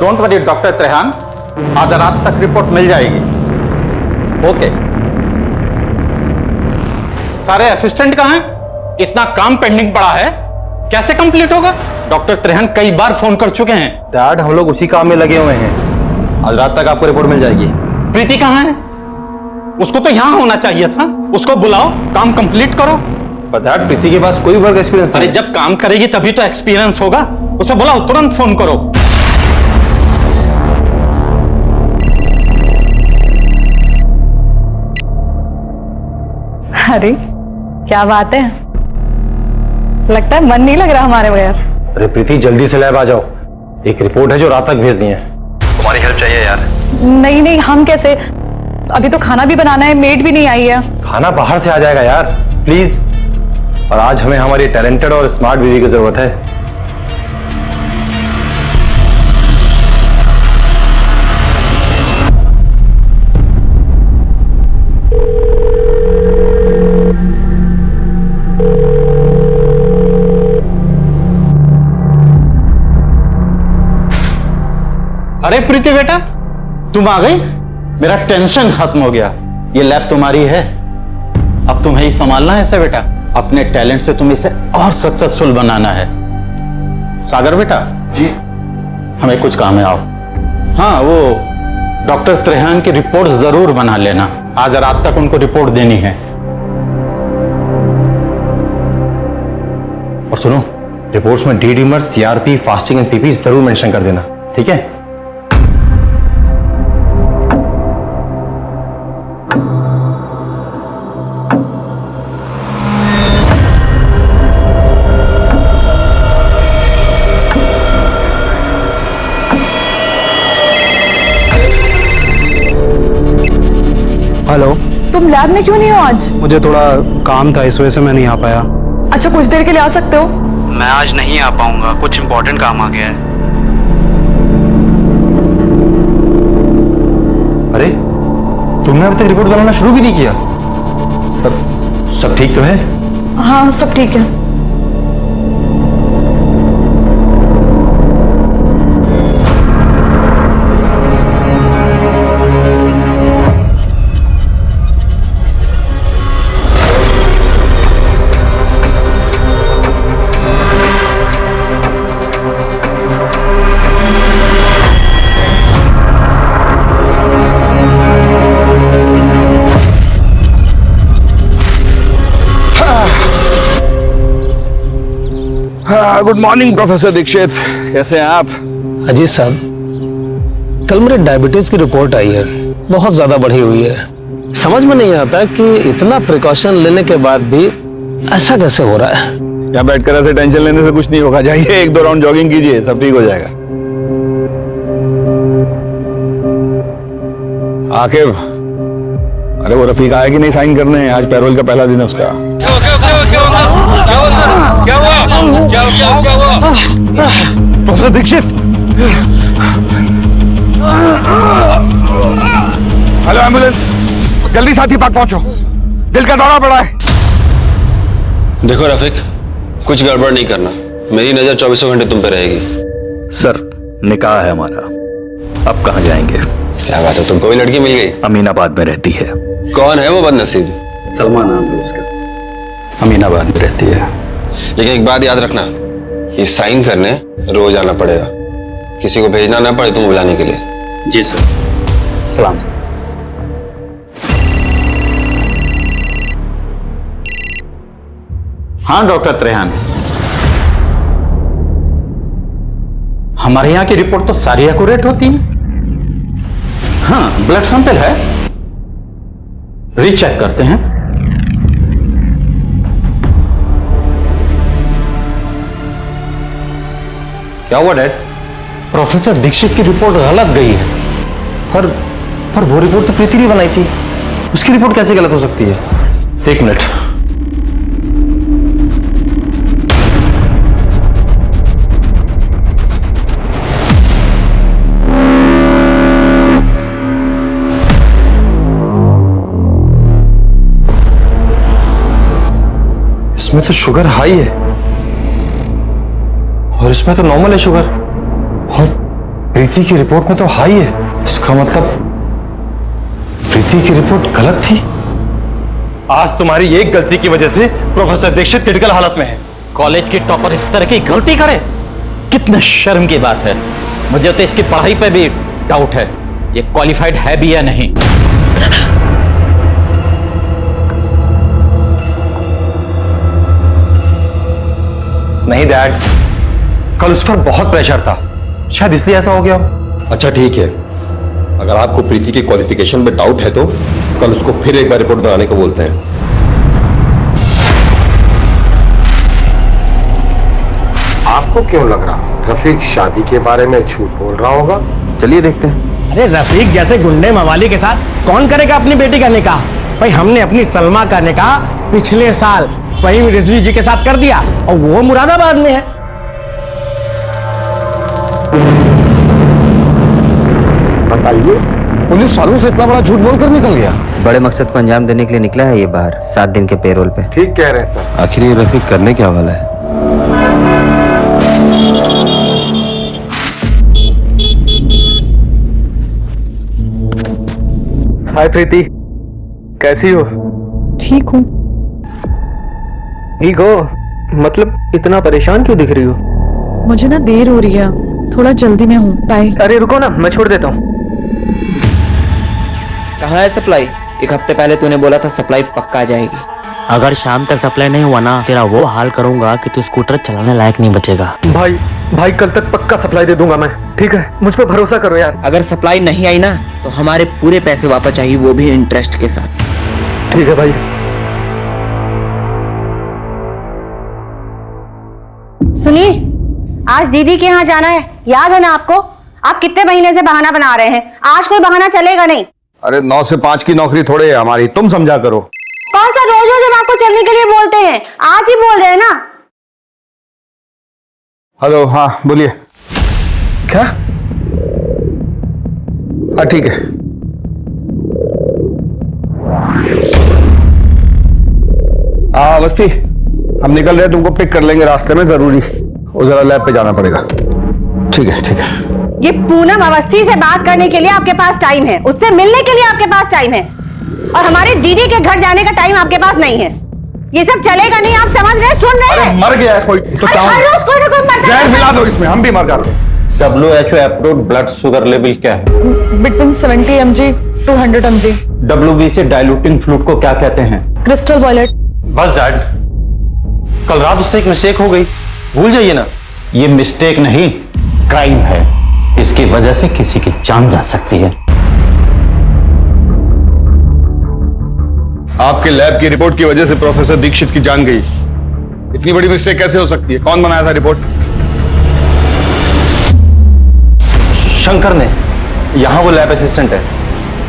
Don't worry doctor Trehan, आज रात तक रिपोर्ट मिल जाएगी। ओके। सारे असिस्टेंट कहाँ हैं? इतना काम पेंडिंग पड़ा है, कैसे कंप्लीट होगा? डॉक्टर त्रेहान कई बार फोन कर चुके हैं। डैड, हम लोग उसी काम में लगे हुए हैं। आज रात तक आपको रिपोर्ट मिल जाएगी। प्रीति कहाँ है? उसको तो यहां होना चाहिए था। उसको बुलाओ, काम कंप्लीट करो। पर डैड, प्रीति के पास कोई वर्क एक्सपीरियंस नहीं। अरे जब काम करेगी तभी तो एक्सपीरियंस होगा। उसे बुलाओ, तुरंत फोन करो। अरे क्या बात है, लगता है मन नहीं लग रहा हमारे बगैर। अरे प्रीति, जल्दी से लैब आ जाओ। एक रिपोर्ट है जो रात तक भेजनी है। तुम्हारी हेल्प चाहिए यार। नहीं नहीं, हम कैसे? अभी तो खाना भी बनाना है, मेड भी नहीं आई है। खाना बाहर से आ जाएगा यार, प्लीज। और आज हमें हमारी टैलेंटेड और स्मार्ट बीवी की जरूरत है। अरे प्रीति बेटा, तुम आ गई। मेरा टेंशन खत्म हो गया। ये लैब तुम्हारी है, अब तुम्हें ही संभालना है इसे बेटा। अपने टैलेंट से तुम्हें इसे और सक्सेसफुल बनाना है। सागर बेटा जी, हमें कुछ काम है, आओ। हाँ, वो डॉक्टर त्रेहान की रिपोर्ट जरूर बना लेना। आज रात तक उनको रिपोर्ट देनी है। और सुनो, रिपोर्ट्स में D डीमर, CRP, fasting and PP जरूर मेंशन कर देना, ठीक है? हेलो। तुम लैब में क्यों नहीं हो आज? मुझे थोड़ा काम था, इस वजह से मैं नहीं आ पाया। अच्छा, कुछ देर के लिए आ सकते हो? मैं आज नहीं आ पाऊंगा, कुछ इंपॉर्टेंट काम आ गया है। अरे, तुमने अभी तक रिपोर्ट बनाना शुरू भी नहीं किया? पर सब ठीक तो है? हाँ, सब ठीक है। गुड मॉर्निंग प्रोफेसर दीक्षित, कैसे हैं आप? अजीत साहब, कल मेरे डायबिटीज की रिपोर्ट आई है, बहुत ज्यादा बढ़ी हुई है। समझ में नहीं आता कि इतना प्रिकॉशन लेने के बाद भी ऐसा कैसे हो रहा है। यहाँ बैठकर ऐसे टेंशन लेने से कुछ नहीं होगा। जाइए, 1-2 राउंड जॉगिंग कीजिए, सब ठीक हो जाएगा। आकिब, अरे वो रफीक आया कि नहीं साइन करने? आज पैरोल का पहला दिन है उसका। प्रोफेसर दीक्षित, हेलो एम्बुलेंस, जल्दी साथी पार्क पहुंचो, दिल का दौरा पड़ा है। देखो रफीक, कुछ गड़बड़ नहीं करना, मेरी नजर 24 घंटे तुम पे रहेगी। सर, निकाह है हमारा, अब कहाँ जाएंगे? क्या बात है, तुमको भी लड़की मिल गई? अमीनाबाद में रहती है। कौन है वो बदनसीब? सलमा नाम है उसका। अमीनाबाद में रहती है। लेकिन एक बात याद रखना, ये साइन करने रोज आना पड़ेगा, किसी को भेजना ना पड़े तुम बुलाने के लिए। जी सर। सलाम। हाँ डॉक्टर त्रेहान, हमारे यहाँ की रिपोर्ट तो सारी एक्यूरेट होती है। हाँ, ब्लड सैंपल है, रीचेक करते हैं। क्या हुआ डैड? प्रोफेसर दीक्षित की रिपोर्ट गलत गई है। पर वो रिपोर्ट तो प्रीति ने बनाई थी, उसकी रिपोर्ट कैसे गलत हो सकती है? एक मिनट। इसमें तो शुगर हाई है और इसमें तो नॉर्मल है शुगर। प्रीति की रिपोर्ट में तो हाई है, इसका मतलब प्रीति की रिपोर्ट गलत थी। आज तुम्हारी एक गलती की वजह से प्रोफेसर दीक्षित क्रिटिकल हालत में है। कॉलेज की टॉपर इस तरह की गलती करे, कितना शर्म की बात है। मुझे तो इसकी पढ़ाई पे भी डाउट है, ये क्वालिफाइड है भी या नहीं। नहीं डैड, कल उस पर बहुत प्रेशर था, शायद इसलिए ऐसा हो गया हो। अच्छा ठीक है, अगर आपको प्रीति की क्वालिफिकेशन में डाउट है तो कल उसको फिर एक बार रिपोर्ट बनाने को बोलते हैं। आपको क्यों लग रहा रफीक शादी के बारे में झूठ बोल रहा होगा? चलिए देखते हैं। अरे रफीक जैसे गुंडे मवाली के साथ कौन करेगा अपनी बेटी का निकाह? भाई हमने अपनी सलमा का निकाह पिछले साल फहीम रिजवी जी के साथ कर दिया और वो मुरादाबाद में है। बताइए, पुलिस वालों से इतना बड़ा झूठ बोलकर निकल गया। बड़े मकसद को अंजाम देने के लिए निकला है ये बाहर 7 दिन के पेरोल पे। ठीक कह रहे हैं सर। आखिर ये रफीक करने क्या वाला है? हाय प्रीति, कैसी हो? ठीक हूँ। ठीक हो? मतलब इतना परेशान क्यों दिख रही हो? मुझे ना देर हो रही है, थोड़ा जल्दी में हूँ। बाय। अरे रुको ना, मैं छोड़ देता हूँ। कहाँ है सप्लाई? एक हफ्ते पहले तूने बोला था सप्लाई पक्का आ जाएगी। अगर शाम तक सप्लाई नहीं हुआ ना, तेरा वो हाल करूंगा कि तू स्कूटर चलाने लायक नहीं बचेगा। भाई कल तक पक्का सप्लाई दे दूंगा मैं, ठीक है? मुझ पर भरोसा करो यार। अगर सप्लाई नहीं आई ना तो हमारे पूरे पैसे वापस चाहिए, वो भी इंटरेस्ट के साथ। ठीक है भाई। सुनिए, आज दीदी के यहाँ जाना है, याद है ना आपको? आप कितने महीने से बहाना बना रहे हैं, आज कोई बहाना चलेगा नहीं। अरे 9 से 5 की नौकरी थोड़े है हमारी, तुम समझा करो। कौन सा रोज रोज हम आपको चलने के लिए बोलते हैं, आज ही बोल रहे हैं ना। हेलो, हाँ बोलिए। क्या? हाँ ठीक है। हाँ अवस्थी, हम निकल रहे हैं, तुमको पिक कर लेंगे रास्ते में, जरूरी वो जरा लैब पे जाना पड़ेगा। ठीक है ठीक है। ये पूनम अवस्थी से बात करने के लिए आपके पास टाइम है, उससे मिलने के लिए आपके पास टाइम है, और हमारे दीदी के घर जाने का टाइम आपके पास नहीं है। ये सब चलेगा नहीं, आप समझ रहे, सुन रहे हैं? मर गया है कोई तो हर रोज कोई ना कोई मरता जहर है। मिला दो इसमें, हम भी मर जाते हैं। WHO approved blood sugar level क्या है? Between 70 mg to 100 mg। WBC diluting fluid को क्या कहते हैं? Crystal violet. बस डैड, कल रात उससे एक मिस्टेक हो गई, भूल जाइए ना। ये मिस्टेक नहीं, क्राइम है। इसकी वजह से किसी की जान जा सकती है। आपके लैब की रिपोर्ट की वजह से प्रोफेसर दीक्षित की जान गई। इतनी बड़ी मिस्टेक कैसे हो सकती है? कौन बनाया था रिपोर्ट? शंकर ने, यहाँ वो लैब असिस्टेंट है।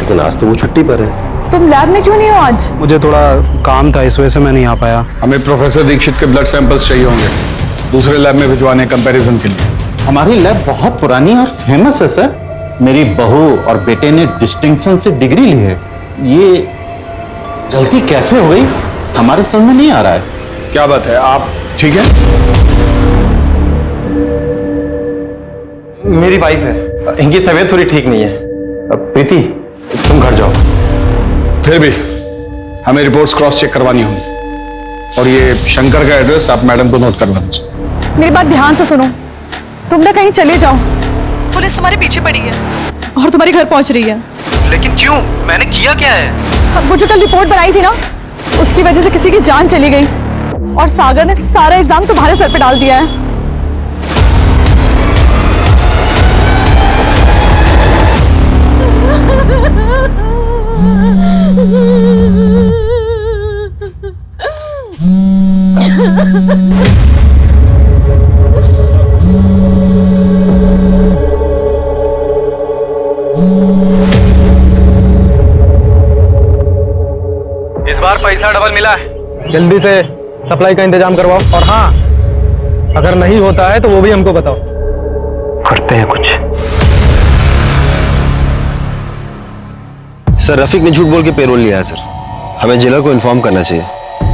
लेकिन आज तो वो छुट्टी पर है। तुम लैब में क्यों नहीं हो आज? मुझे थोड़ा काम था, इस वजह से मैं नहीं आ पाया। हमें प्रोफेसर दीक्षित के ब्लड सैंपल्स चाहिए होंगे, दूसरे लैब में भिजवाने कंपैरिजन के लिए। हमारी लैब बहुत पुरानी और फेमस है सर। मेरी बहू और बेटे ने डिस्टिंक्शन से डिग्री ली है। ये गलती कैसे हो गई हमारे समझ में नहीं आ रहा है। क्या बात है, आप ठीक है? मेरी वाइफ है, इनकी तबीयत थोड़ी ठीक नहीं है। अब प्रीति तुम घर जाओ। फिर भी हमें रिपोर्ट्स क्रॉस चेक करवानी होगी, और ये शंकर का एड्रेस आप मैडम को नोट करवा दीजिए। मेरी बात ध्यान से सुनो, तुम ना कहीं चले जाओ, पुलिस तुम्हारे पीछे पड़ी है और तुम्हारे घर पहुंच रही है। लेकिन क्यों? मैंने किया क्या है? वो जो कल रिपोर्ट बनाई थी ना, उसकी वजह से किसी की जान चली गई, और सागर ने सारा इल्जाम तुम्हारे सर पे डाल दिया है। इस बार पैसा डबल मिला है, जल्दी से सप्लाई का इंतजाम करवाओ। और हाँ, अगर नहीं होता है तो वो भी हमको बताओ, करते हैं कुछ। सर रफीक ने झूठ बोल के पेरोल लिया है सर, हमें जेलर को इन्फॉर्म करना चाहिए।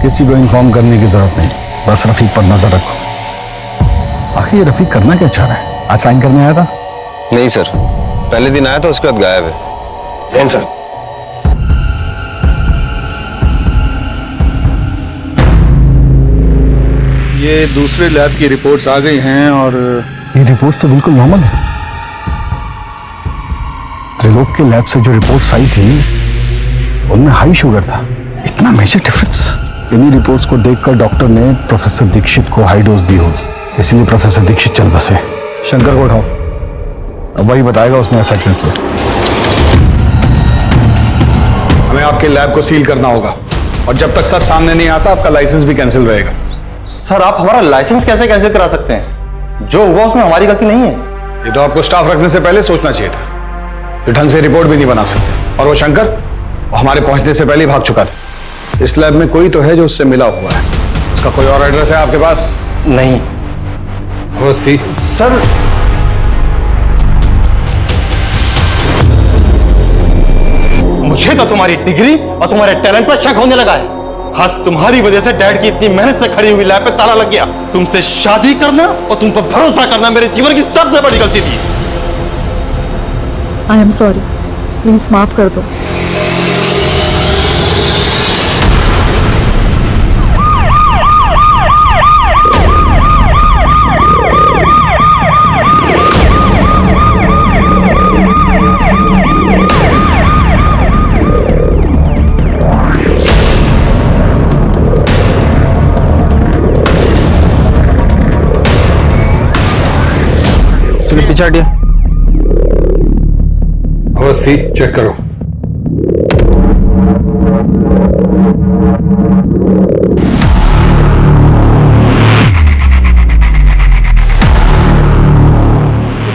किसी को इन्फॉर्म करने की जरूरत नहीं, बस रफीक पर नजर रखो। आखिर ये रफीक करना क्या चाह रहा है? आज साइन करने आया था, नहीं सर, पहले दिन आया था, उसके बाद गायब है। जैन सर, ये दूसरे लैब की रिपोर्ट्स आ गई हैं और ये रिपोर्ट्स तो बिल्कुल नॉर्मल है। त्रिलोक के लैब से जो रिपोर्ट्स आई थी उनमें हाई शुगर था। इतना मेजर डिफरेंस? इन्हीं रिपोर्ट्स को देखकर डॉक्टर ने प्रोफेसर दीक्षित को हाई डोज दी होगी, इसीलिए प्रोफेसर दीक्षित चल बसे। शंकर को उठाओ, अब वही बताएगा उसने ऐसा क्यों किया। हमें आपके लैब को सील करना होगा और जब तक सच सामने नहीं आता आपका लाइसेंस भी कैंसिल रहेगा। सर आप हमारा लाइसेंस कैसे कैंसिल करा सकते हैं? जो हुआ उसमें हमारी गलती नहीं है। ये तो आपको स्टाफ रखने से पहले सोचना चाहिए था। ये ढंग से रिपोर्ट भी नहीं बना सकते। और वो शंकर, वो हमारे पहुंचने से पहले ही भाग चुका था। इस लैब में कोई तो है जो उससे मिला हुआ है। उसका कोई और एड्रेस है आपके पास? नहीं। अवस्थी सर मुझे तो तुम्हारी डिग्री और तुम्हारे टैलेंट पर शक होने लगा है। आज तुम्हारी वजह से डैड की इतनी मेहनत से खड़ी हुई लैब पे ताला लग गया। तुमसे शादी करना और तुम पर भरोसा करना मेरे जीवन की सबसे बड़ी गलती थी। आई एम सॉरी, प्लीज माफ कर दो। पीछे हटिए। अवस्थी चेक करो।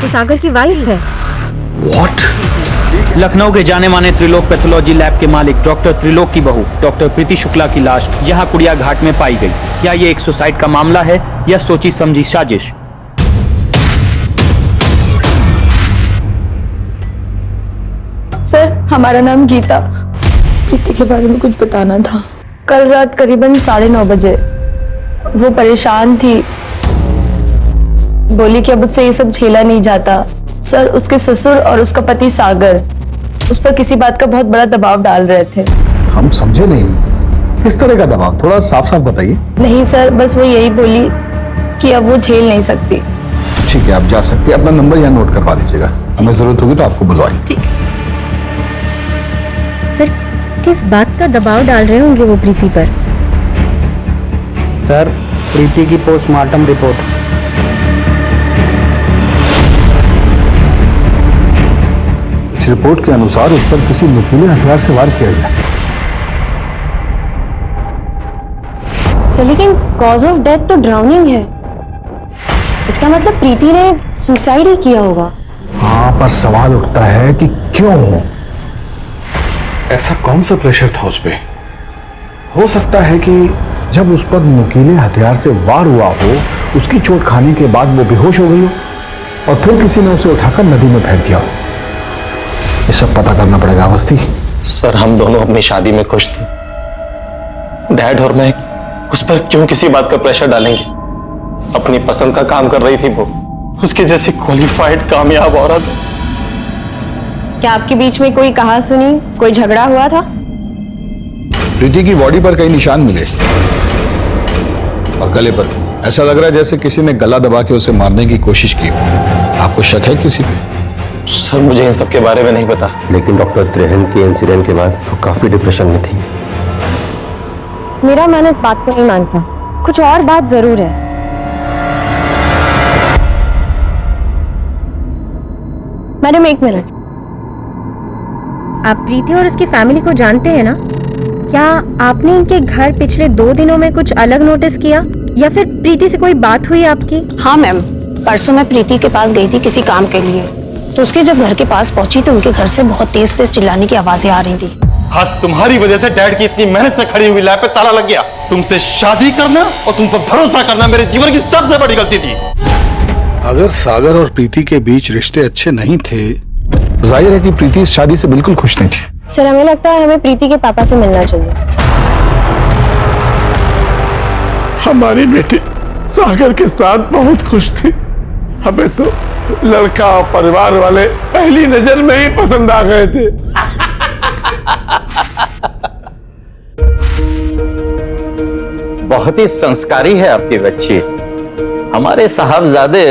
तो सागर की वाइफ है। लखनऊ के जाने माने त्रिलोक पैथोलॉजी लैब के मालिक डॉक्टर त्रिलोक की बहू डॉक्टर प्रीति शुक्ला की लाश यहाँ कुड़िया घाट में पाई गई। क्या ये एक सुसाइड का मामला है या सोची समझी साजिश? सर, हमारा नाम गीता। प्रीति के बारे में कुछ बताना था। कल रात करीबन 9:30 बजे वो परेशान थी, बोली कि अब मुझसे ये सब झेला नहीं जाता। सर, उसके ससुर और उसका पति सागर उस पर किसी बात का बहुत बड़ा दबाव डाल रहे थे। हम समझे नहीं, किस तरह का दबाव? थोड़ा साफ साफ बताइए। नहीं सर, बस वो यही बोली कि अब वो झेल नहीं सकती। ठीक है, आप जा सकते हैं। अपना नंबर यहाँ नोट करवा दीजिएगा, हमें जरूरत होगी तो आपको बुलवाएंगे। ठीक है। सर, किस बात का दबाव डाल रहे होंगे वो प्रीति पर? सर, प्रीति की पोस्टमार्टम रिपोर्ट। इस रिपोर्ट के अनुसार उस पर किसी नुकीले हथियार से वार किया गया। सर, लेकिन कॉज ऑफ डेथ तो ड्राउनिंग है। इसका मतलब प्रीति ने सुसाइड ही किया होगा। हाँ, पर सवाल उठता है कि क्यों? ऐसा कौन सा प्रेशर था उस पे? हो सकता है कि जब उस पर नुकीले हथियार से वार हुआ हो, उसकी चोट खाने के बाद वो बेहोश हो गई हो और फिर किसी ने उसे उठाकर नदी में फेंक दिया हो। ये सब पता करना पड़ेगा अवस्थी। सर, हम दोनों अपनी शादी में खुश थे। डैड और मैं उस पर क्यों किसी बात का प्रेशर डालेंगे? अपनी पसंद का काम कर रही थी वो, उसके जैसी क्वालिफाइड कामयाब औरत। क्या आपके बीच में कोई कहा सुनी, कोई झगड़ा हुआ था? प्रीति की बॉडी पर कई निशान मिले और गले पर ऐसा लग रहा है जैसे किसी ने गला दबा के उसे मारने की कोशिश की। आपको शक है किसी पे? सर, मुझे इन सब के बारे में नहीं पता। लेकिन डॉक्टर त्रेहन के इंसिडेंट के बाद वो काफी डिप्रेशन में थी। मेरा मन इस बात को नहीं मानता। कुछ और बात जरूर है। मैडम, एक मिनट। आप प्रीति और उसकी फैमिली को जानते हैं ना? क्या आपने इनके घर पिछले 2 दिनों में कुछ अलग नोटिस किया या फिर प्रीति से कोई बात हुई आपकी? हाँ मैम, परसों मैं प्रीति के पास गई थी किसी काम के लिए, तो उसके जब घर के पास पहुंची तो उनके घर से बहुत तेज तेज चिल्लाने की आवाजें आ रही थी। आज तुम्हारी वजह से डैड की इतनी मेहनत से खड़ी हुई लैब पे ताला लग गया। तुमसे शादी करना और तुम पर भरोसा करना मेरे जीवन की सबसे बड़ी गलती थी। अगर सागर और प्रीति के बीच रिश्ते अच्छे नहीं थे, जाहिर है कि प्रीति इस शादी से बिल्कुल खुश नहीं थी। सर, हमें लगता है हमें प्रीति के पापा से मिलना चाहिए। हमारी बेटी सागर के साथ बहुत खुश थी। हमें तो लड़का और परिवार वाले पहली नजर में ही पसंद आ गए थे। बहुत ही संस्कारी है आपकी बच्ची। हमारे साहबजादे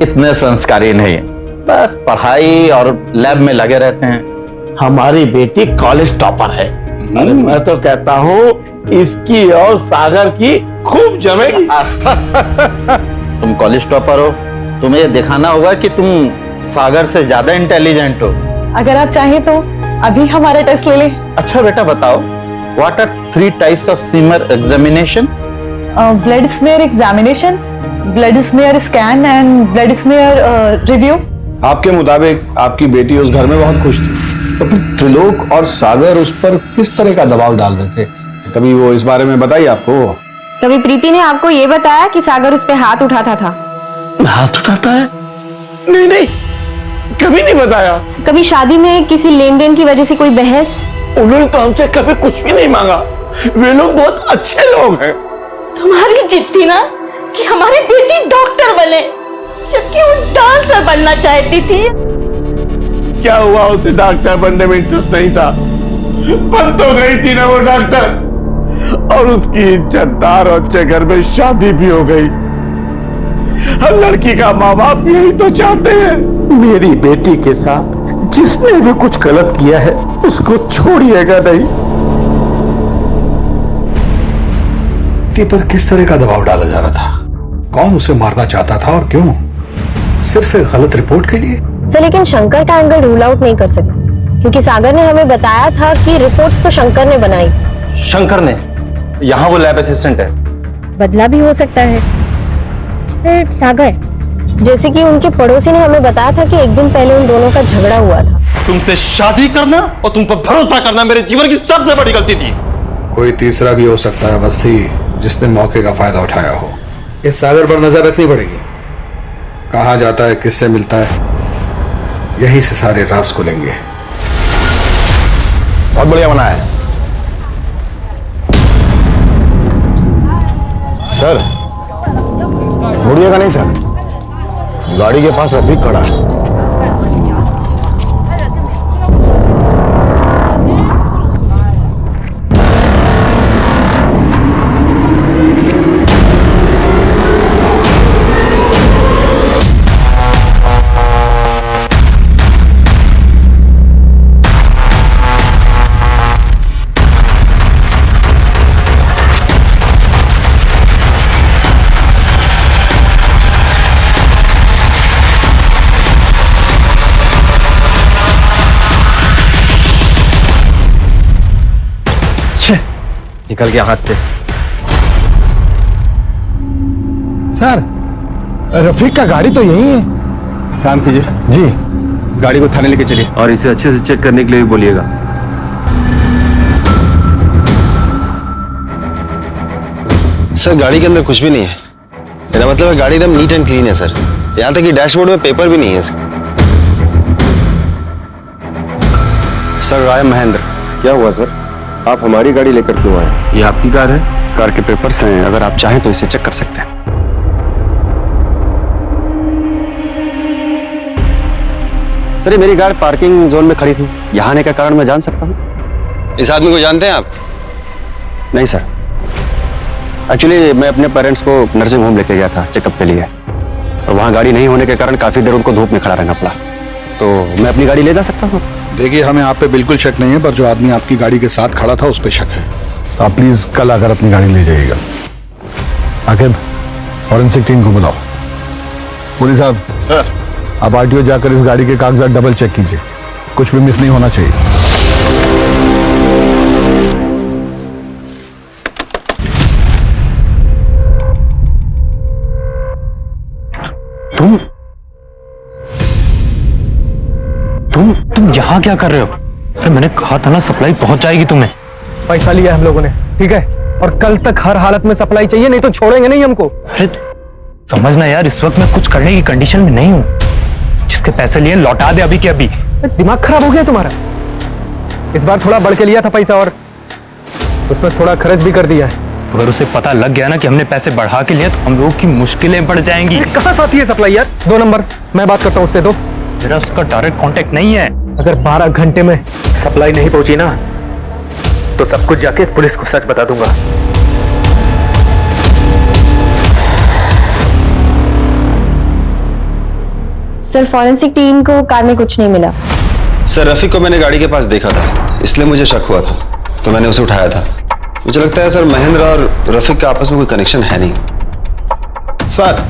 इतने संस्कारी नहीं, बस पढ़ाई और लैब में लगे रहते हैं। हमारी बेटी कॉलेज टॉपर है। अरे मैं तो कहता हूँ इसकी और सागर की खूब जमेगी। तुम कॉलेज टॉपर हो, तुम्हें ये दिखाना होगा कि तुम सागर से ज्यादा इंटेलिजेंट हो। अगर आप चाहें तो अभी हमारा टेस्ट ले लें। अच्छा बेटा बताओ, what are 3 types of smear examination? Blood smear examination, blood smear scan and blood smear review. आपके मुताबिक आपकी बेटी उस घर में बहुत खुश थी, तो फिर त्रिलोक और सागर उस पर किस तरह का दबाव डाल रहे थे? कभी वो इस बारे में बताइए आपको? कभी प्रीति ने आपको ये बताया कि सागर उस पे हाथ उठाता था? हाथ उठाता है? नहीं नहीं, कभी नहीं बताया। कभी शादी में किसी लेन देन की वजह से कोई बहस? उन्होंने तो हमसे कभी कुछ भी नहीं मांगा। वे लोग बहुत अच्छे लोग हैं। तुम्हारी जिद थी ना कि हमारी बेटी डॉक्टर बने, जबकि वो डांसर बनना चाहती थी। क्या हुआ, उसे डॉक्टर बनने में इंटरेस्ट नहीं था? बन तो गई थी ना वो डॉक्टर, और उसकी इज्जतदार और अच्छे घर में शादी भी हो गई। हर लड़की का माँ बाप यही तो चाहते हैं। मेरी बेटी के साथ जिसने भी कुछ गलत किया है उसको छोड़िएगा नहीं। बेटी पर किस तरह का दबाव डाला जा रहा था? कौन उसे मारना चाहता था और क्यों? सिर्फ एक गलत रिपोर्ट के लिए? सर लेकिन शंकर का एंगल रूल आउट नहीं कर सकते, क्योंकि सागर ने हमें बताया था कि रिपोर्ट्स तो शंकर ने बनाई। शंकर ने? यहाँ वो लैब असिस्टेंट है। बदला भी हो सकता है। फिर सागर, जैसे कि उनके पड़ोसी ने हमें बताया था कि एक दिन पहले उन दोनों का झगड़ा हुआ था। तुमसे शादी करना और तुम पर भरोसा करना मेरे जीवन की सबसे बड़ी गलती थी। कोई तीसरा भी हो सकता है बस्ती, जिसने मौके का फायदा उठाया हो। इस सागर पर नजर रखनी पड़ेगी। कहाँ जाता है, किससे मिलता है, यहीं से सारे राज खुलेंगे। बहुत बढ़िया बना है सर। मुड़िएगा नहीं सर, गाड़ी के पास रफीक खड़ा है। निकल गया हाथ से। सर, रफीक का गाड़ी तो यही है। काम कीजिए जी, गाड़ी को थाने लेके चलिए और इसे अच्छे से चेक करने के लिए भी बोलिएगा। सर गाड़ी के अंदर कुछ भी नहीं है। मेरा मतलब है गाड़ी एकदम नीट एंड क्लीन है सर। यहाँ तक कि डैशबोर्ड में पेपर भी नहीं है इसका। सर राय महेंद्र। क्या हुआ सर, आप हमारी गाड़ी लेकर क्यों आए? ये आपकी कार है? कार के पेपर्स हैं, अगर आप चाहें तो इसे चेक कर सकते हैं। सर ये मेरी कार पार्किंग जोन में खड़ी थी, यहाँ आने का कारण मैं जान सकता हूँ? इस आदमी को जानते हैं आप? नहीं सर, एक्चुअली मैं अपने पेरेंट्स को नर्सिंग होम लेके गया था चेकअप के लिए, और वहाँ गाड़ी नहीं होने के कारण काफी देर उनको धूप में खड़ा रहना पड़ा। तो मैं अपनी गाड़ी ले जा सकता हूँ? देखिए, हमें आप पे बिल्कुल शक नहीं है, पर जो आदमी आपकी गाड़ी के साथ खड़ा था उस पे शक है। आप प्लीज कल आकर अपनी गाड़ी ले जाइएगा। आखिर फॉरेंसिक टीम को बुलाओ। पुलिस साहब, आप आरटीओ जाकर इस गाड़ी के कागजात डबल चेक कीजिए, कुछ भी मिस नहीं होना चाहिए। तुम यहाँ क्या कर रहे हो? अरे मैंने कहा था ना सप्लाई पहुंच जाएगी तुम्हें। पैसा लिया हम लोगों ने, ठीक है, और कल तक हर हालत में सप्लाई चाहिए, नहीं तो छोड़ेंगे नहीं हमको। अरे समझना यार, इस वक्त मैं कुछ करने की कंडीशन में नहीं हूँ। जिसके पैसे लिए लौटा दे अभी के अभी। दिमाग खराब हो गया तुम्हारा? इस बार थोड़ा बढ़ के लिया था पैसा और उसमें थोड़ा खर्च भी कर दिया है। अगर उसे पता लग गया ना कि हमने पैसे बढ़ा के लिए तो हम लोगों की मुश्किलें बढ़ जाएंगी। कहाँ साथी है सप्लायर? 2 नंबर, मैं बात करता हूँ उससे। मेरा उसका डायरेक्ट कांटेक्ट नहीं है। अगर 12 घंटे में सप्लाई नहीं पहुंची ना तो सब कुछ जाके पुलिस को सच बता दूंगा। सर फॉरेंसिक टीम को कार में कुछ नहीं मिला। सर रफीक को मैंने गाड़ी के पास देखा था, इसलिए मुझे शक हुआ था, तो मैंने उसे उठाया था। मुझे लगता है सर महेंद्र और रफीक का आपस में कोई कनेक्शन है नहीं। सर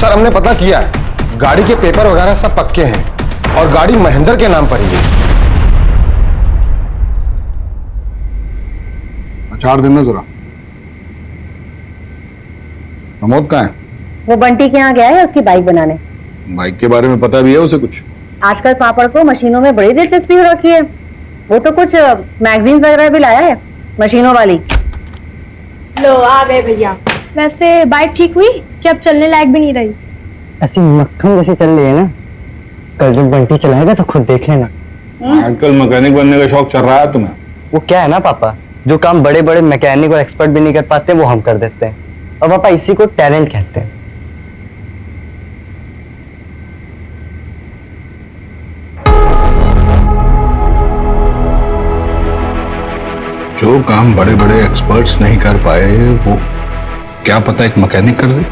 हमने पता किया है, गाड़ी के पेपर वगैरह सब पक्के हैं और गाड़ी महेंद्र के नाम पर ही है। 4 दिन में जरा। प्रमोद कहाँ है? वो बंटी के यहाँ गया है उसकी बाइक बनाने। बाइक के बारे में पता भी है उसे कुछ? आजकल पापड़ को मशीनों में बड़ी दिलचस्पी हो रखी है। वो तो कुछ मैगजीन वगैरह भी लाया है मशीनों वाली। लो आ गए भैया। वैसे बाइक ठीक हुई कि अब चलने लायक भी नहीं रही? ऐसी मक्खन जैसी चल रही है ना, कल जब बंटी चलाएगा तो खुद देख लेना। आजकल मैकेनिक बनने का शौक चल रहा है तुम्हें? वो क्या है ना पापा, जो काम बड़े बड़े मैकेनिक और एक्सपर्ट भी नहीं कर पाते वो हम कर देते हैं, और पापा इसी को टैलेंट कहते हैं। जो काम बड़े बड़े एक्सपर्ट्स नहीं कर पाए वो क्या पता एक मैकेनिक कर दे।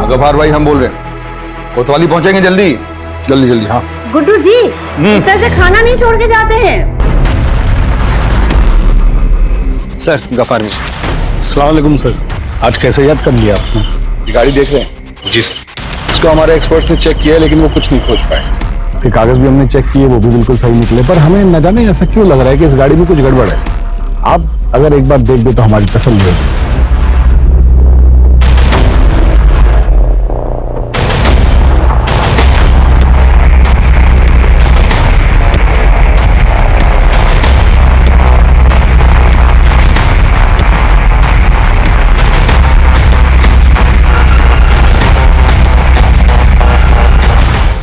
गफार भाई हम बोल रहे हैं, कोतवाली पहुंचेंगे जल्दी जल्दी जल्दी। हाँ गुड्डू जी, इस तरह से खाना नहीं छोड़ के जाते हैं। सर गफार में। अस्सलाम वालेकुम सर, आज कैसे याद कर लिया आपने? ये गाड़ी देख रहे हैं? जी सर। इसको हमारे एक्सपर्ट्स ने चेक किया लेकिन वो कुछ नहीं खोज पाए। उसके कागज भी हमने चेक किए, वो भी बिल्कुल सही निकले, पर हमें न जाने ऐसा क्यों लग रहा है कि इस गाड़ी में कुछ गड़बड़ है। आप अगर एक बार देख दे तो हमारी तसल्ली होगी।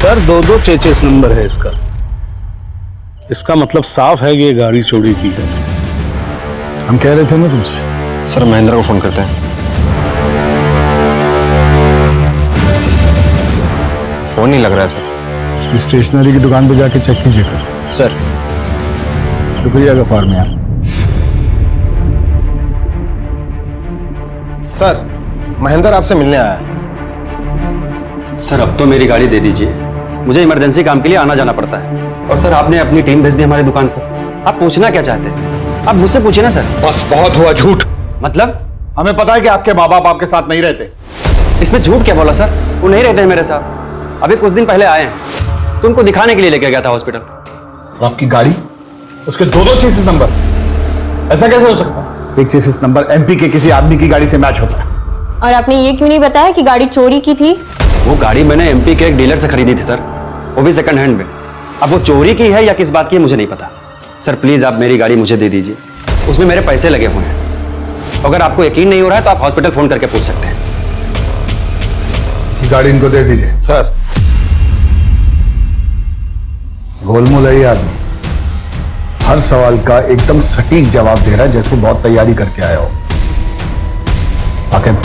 सर 2-2 चेचेस नंबर है इसका। इसका मतलब साफ है कि ये गाड़ी चोरी की है। हम कह रहे थे ना तुमसे। सर महेंद्र को फोन करते हैं। फोन नहीं लग रहा है सर। उसकी स्टेशनरी की दुकान पे जाके चेक कीजिएगा। सर शुक्रिया गफार मियां। सर महेंद्र आपसे मिलने आया है। सर अब तो मेरी गाड़ी दे दीजिए, मुझे इमरजेंसी काम के लिए आना जाना पड़ता है। और सर आपने अपनी टीम भेज दी हमारी दुकान पर। आप पूछना क्या चाहते हैं? आप मुझसे पूछिए ना सर। बस बहुत हुआ झूठ। मतलब? हमें पता है कि आपके माँ बाप आपके साथ नहीं रहते। इसमें झूठ क्या बोला सर? वो नहीं रहते हैं मेरे साथ। अभी कुछ दिन पहले आए हैं तो उनको दिखाने के लिए लेके गया था हॉस्पिटल। और आपकी गाड़ी, उसके 2-2 चेसिस नंबर, ऐसा कैसे हो सकता है? एक चेसिस नंबर एमपी के किसी आदमी की गाड़ी से मैच होता है। और आपने ये क्यों नहीं बताया कि गाड़ी चोरी की थी? वो गाड़ी मैंने एमपी के एक डीलर से खरीदी थी सर, वो भी सेकंड हैंड में। अब वो चोरी की है या किस बात की है मुझे नहीं पता। सर प्लीज आप मेरी गाड़ी मुझे दे दीजिए, उसमें मेरे पैसे लगे हुए हैं। अगर आपको यकीन नहीं हो रहा है तो आप हॉस्पिटल फोन करके पूछ सकते हैं। गाड़ी इनको दे दीजिए। सर गोलमोल है ये आदमी, हर सवाल का एकदम सटीक जवाब दे रहा है, जैसे बहुत तैयारी करके आया हो। आकिब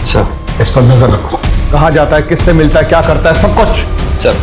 सर इस पर नजर रखो, कहाँ जाता है, किससे मिलता है, क्या करता है, सब कुछ। सर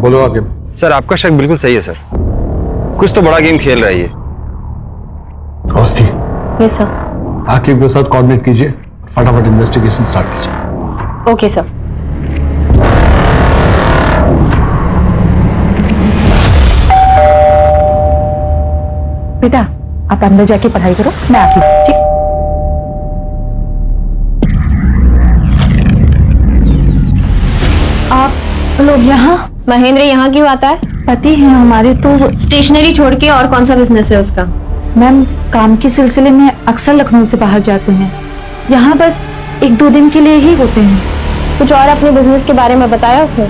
बोलो आकिब। सर आपका शक बिल्कुल सही है सर, कुछ तो बड़ा गेम खेल रहा है ये। औस्ती, यस सर। आकिब के साथ कोऑर्डिनेट कीजिए, फटाफट इन्वेस्टिगेशन स्टार्ट कीजिए। Okay sir. बेटा आप अंदर जाके पढ़ाई करो, मैं आती हूँ। ठीक। आप लोग यहाँ? महेंद्र यहाँ क्यों आता है? पति हैं हमारे, तो स्टेशनरी छोड़ के और कौन सा बिजनेस है उसका? मैम काम के सिलसिले में अक्सर लखनऊ से बाहर जाते हैं, यहाँ बस 1-2 दिन के लिए ही होते हैं। कुछ और अपने बिजनेस के बारे में बताया उसने?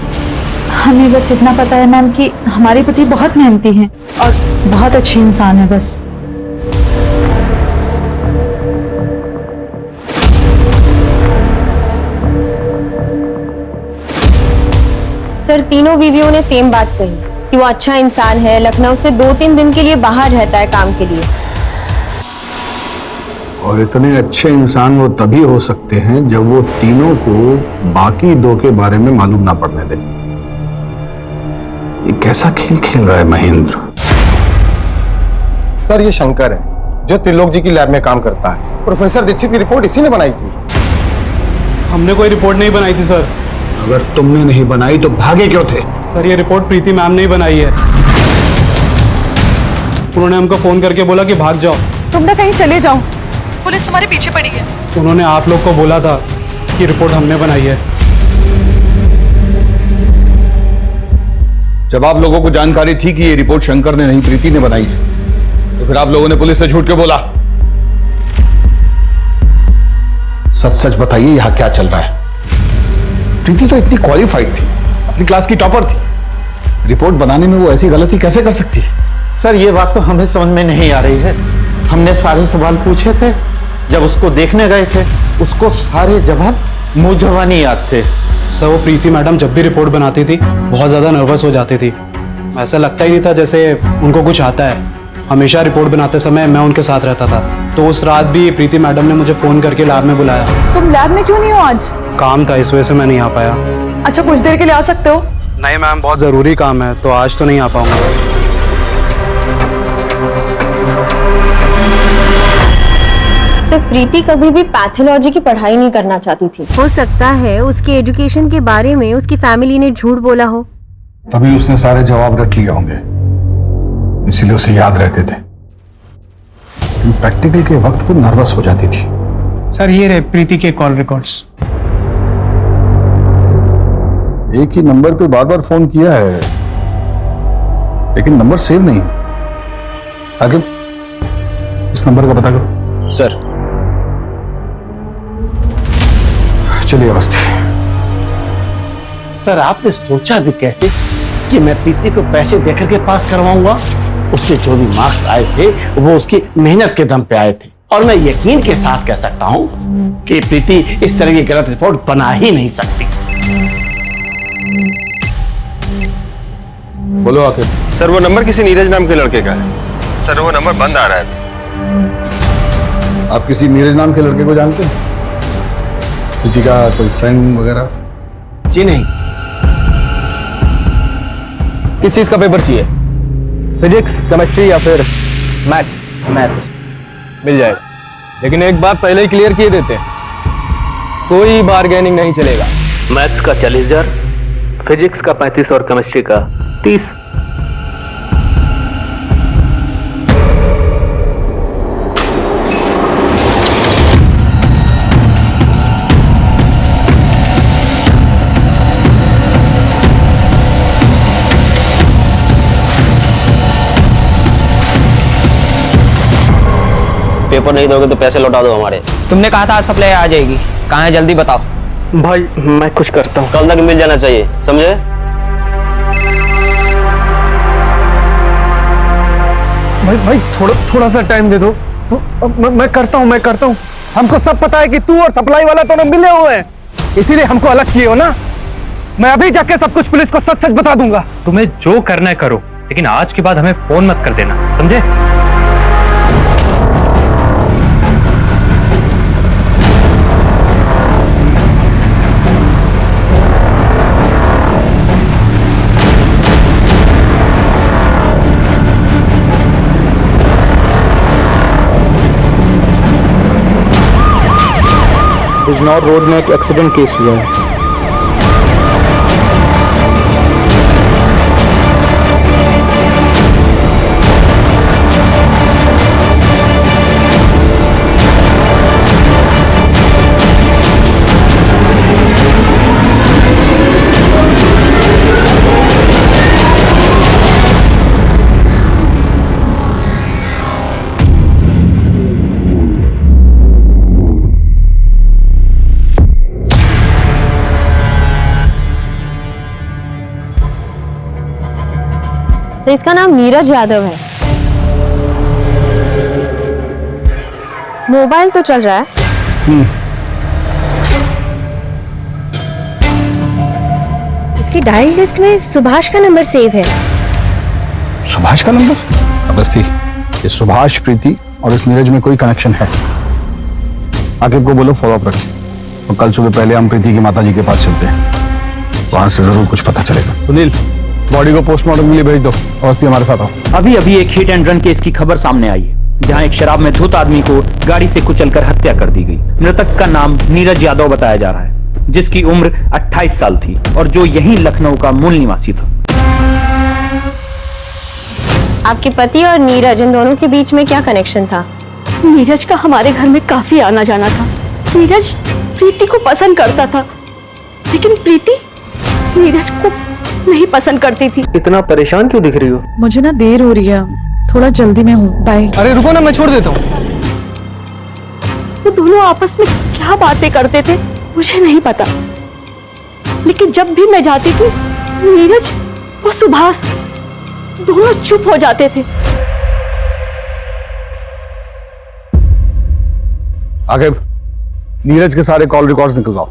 हमें बस इतना पता है मैम कि हमारे पति बहुत मेहनती हैं और बहुत अच्छे इंसान है बस। सर तीनों बीवियों ने सेम बात कही कि वो अच्छा इंसान है, लखनऊ से 2-3 दिन के लिए बाहर रहता है काम के लिए। और इतने अच्छे इंसान वो तभी हो सकते हैं जब वो तीनों को बाकी 2 के बारे में मालूम ना पड़ने दें। ये कैसा खेल खेल रहा है महेंद्र? सर ये शंकर है जो त्रिलोक जी की लैब में काम करता है। प्रोफेसर दीक्षित की रिपोर्ट इसी ने बनाई थी। हमने कोई रिपोर्ट नहीं बनाई थी सर। अगर तुमने नहीं बनाई तो भागे क्यों थे? सर ये रिपोर्ट प्रीति मैम ने ही बनाई है। उन्होंने हमको फोन करके बोला कि भाग जाओ, तुम ना कहीं चले जाओ, पुलिस तुम्हारे पीछे पड़ी है। उन्होंने आप लोग को बोला था कि रिपोर्ट हमने बनाई है। जब आप लोगों को जानकारी थी कि ये रिपोर्ट शंकर ने नहीं प्रीति ने बनाई है, तो फिर आप लोगों ने पुलिस से झूठ क्यों बोला? सच सच बताइए यहां क्या चल रहा है? प्रीति तो इतनी क्वालिफाइड थी, अपनी क्लास की टॉपर थी, रिपोर्ट बनाने में वो ऐसी गलती कैसे कर सकती है? सर ये बात तो हमें समझ में नहीं आ रही है। हमने सारे सवाल पूछे थे, जब उसको देखने गए थे उसको सारे जवाब मुंह जबानी याद थे। सर वो प्रीति मैडम जब भी रिपोर्ट बनाती थी बहुत ज़्यादा नर्वस हो जाती थी। ऐसा लगता ही नहीं था जैसे उनको कुछ आता है। हमेशा रिपोर्ट बनाते समय मैं उनके साथ रहता था। तो उस रात भी प्रीति मैडम ने मुझे फ़ोन करके लैब में बुलाया। तुम लैब में क्यों नहीं हो आज? काम था इस वजह से मैं नहीं आ पाया। अच्छा कुछ देर के लिए आ सकते हो? नहीं मैम बहुत ज़रूरी काम है, तो आज तो नहीं आ पाऊंगा। सिर्फ प्रीति कभी भी पैथोलॉजी की पढ़ाई नहीं करना चाहती थी। हो सकता है उसके एजुकेशन के बारे में उसकी फैमिली ने झूठ बोला हो, तभी उसने सारे जवाब रख लिए होंगे, इसीलिए उसे याद रहते थे। प्रैक्टिकल के वक्त वो नर्वस हो जाती थी। सर ये रहे प्रीति के कॉल रिकॉर्ड्स। एक ही नंबर पे बार बार फोन किया है, लेकिन नंबर सेव नहीं। आगे इस नंबर का पता करो। सर चलिए अवस्थी। सर आपने सोचा भी कैसे कि मैं प्रीति को पैसे देकर के पास करवाऊंगा? उसके जो भी मार्क्स आए थे वो उसकी मेहनत के दम पे आए थे, और मैं यकीन के साथ कह सकता हूं कि प्रीति इस तरह की गलत रिपोर्ट बना ही नहीं सकती। बोलो आखिर। सर वो नंबर किसी नीरज नाम के लड़के का है। सर वो नंबर बंद आ रहा है। आप किसी नीरज नाम के लड़के को जानते हैं? प्रीति का कोई फ्रेंड वगैरह? जी नहीं। किस चीज का पेपर चाहिए? फिजिक्स, केमिस्ट्री या फिर मैथ? मिल जाएगा, लेकिन एक बात पहले ही क्लियर किए देते हैं, कोई बार्गेनिंग नहीं चलेगा। मैथ्स का 40,000, फिजिक्स का 35 और केमिस्ट्री का 30। पेपर नहीं दोगे तो पैसे लौटा दो हमारे। तुमने कहा था आज सप्लाई आ जाएगी, कहाँ है जल्दी बताओ। भाई मैं कुछ करता हूँ। कल तक मिल जाना चाहिए, समझे? भाई थोड़ा सा टाइम दे दो तो मैं करता हूँ। हमको सब पता है कि तू और सप्लाई वाला दोनों मिले हुए हैं, इसीलिए हमको अलग किए हो ना। मैं अभी जाके सब कुछ पुलिस को सच सच बता दूंगा। तुम्हें जो करना है करो, लेकिन आज के बाद हमें फोन मत कर देना, समझे? बिजनौर रोड में एक एक्सीडेंट केस हुआ है। तो इसका नाम नीरज यादव है। मोबाइल तो चल रहा है। इसकी डायल लिस्ट में सुभाष का नंबर सेव है। सुभाष का नंबर? अवस्थी, ये सुभाष, प्रीति और इस नीरज में कोई कनेक्शन है? आकिब को बोलो फॉलो अप रखें और कल सुबह पहले हम प्रीति की माताजी के पास चलते हैं, वहां से जरूर कुछ पता चलेगा। सुनील, बॉडी को पोस्टमार्टम के लिए भेज दो। अवस्थी हमारे साथ आओ। अभी अभी एक हिट एंड रन केस की खबर सामने आई है, जहां एक शराब में धुत आदमी को गाड़ी से कुचलकर हत्या कर दी गई। मृतक का नाम नीरज यादव बताया जा रहा है, जिसकी उम्र 28 साल थी और जो यहीं लखनऊ का मूल निवासी था। आपके पति और नीरज, इन दोनों के बीच में क्या कनेक्शन था? नीरज का हमारे घर में काफी आना जाना था। नीरज प्रीति को पसंद करता था, लेकिन प्रीति नीरज को नहीं पसंद करती थी। इतना परेशान क्यों दिख रही हो? मुझे ना देर हो रही है, थोड़ा जल्दी में हूँ, बाय। अरे रुको ना, मैं छोड़ देता हूँ। वो दोनों आपस में क्या बातें करते थे मुझे नहीं पता, लेकिन जब भी मैं जाती थी नीरज और सुभाष दोनों चुप हो जाते थे। आगे नीरज के सारे कॉल रिकॉर्ड्स निकलवाओ।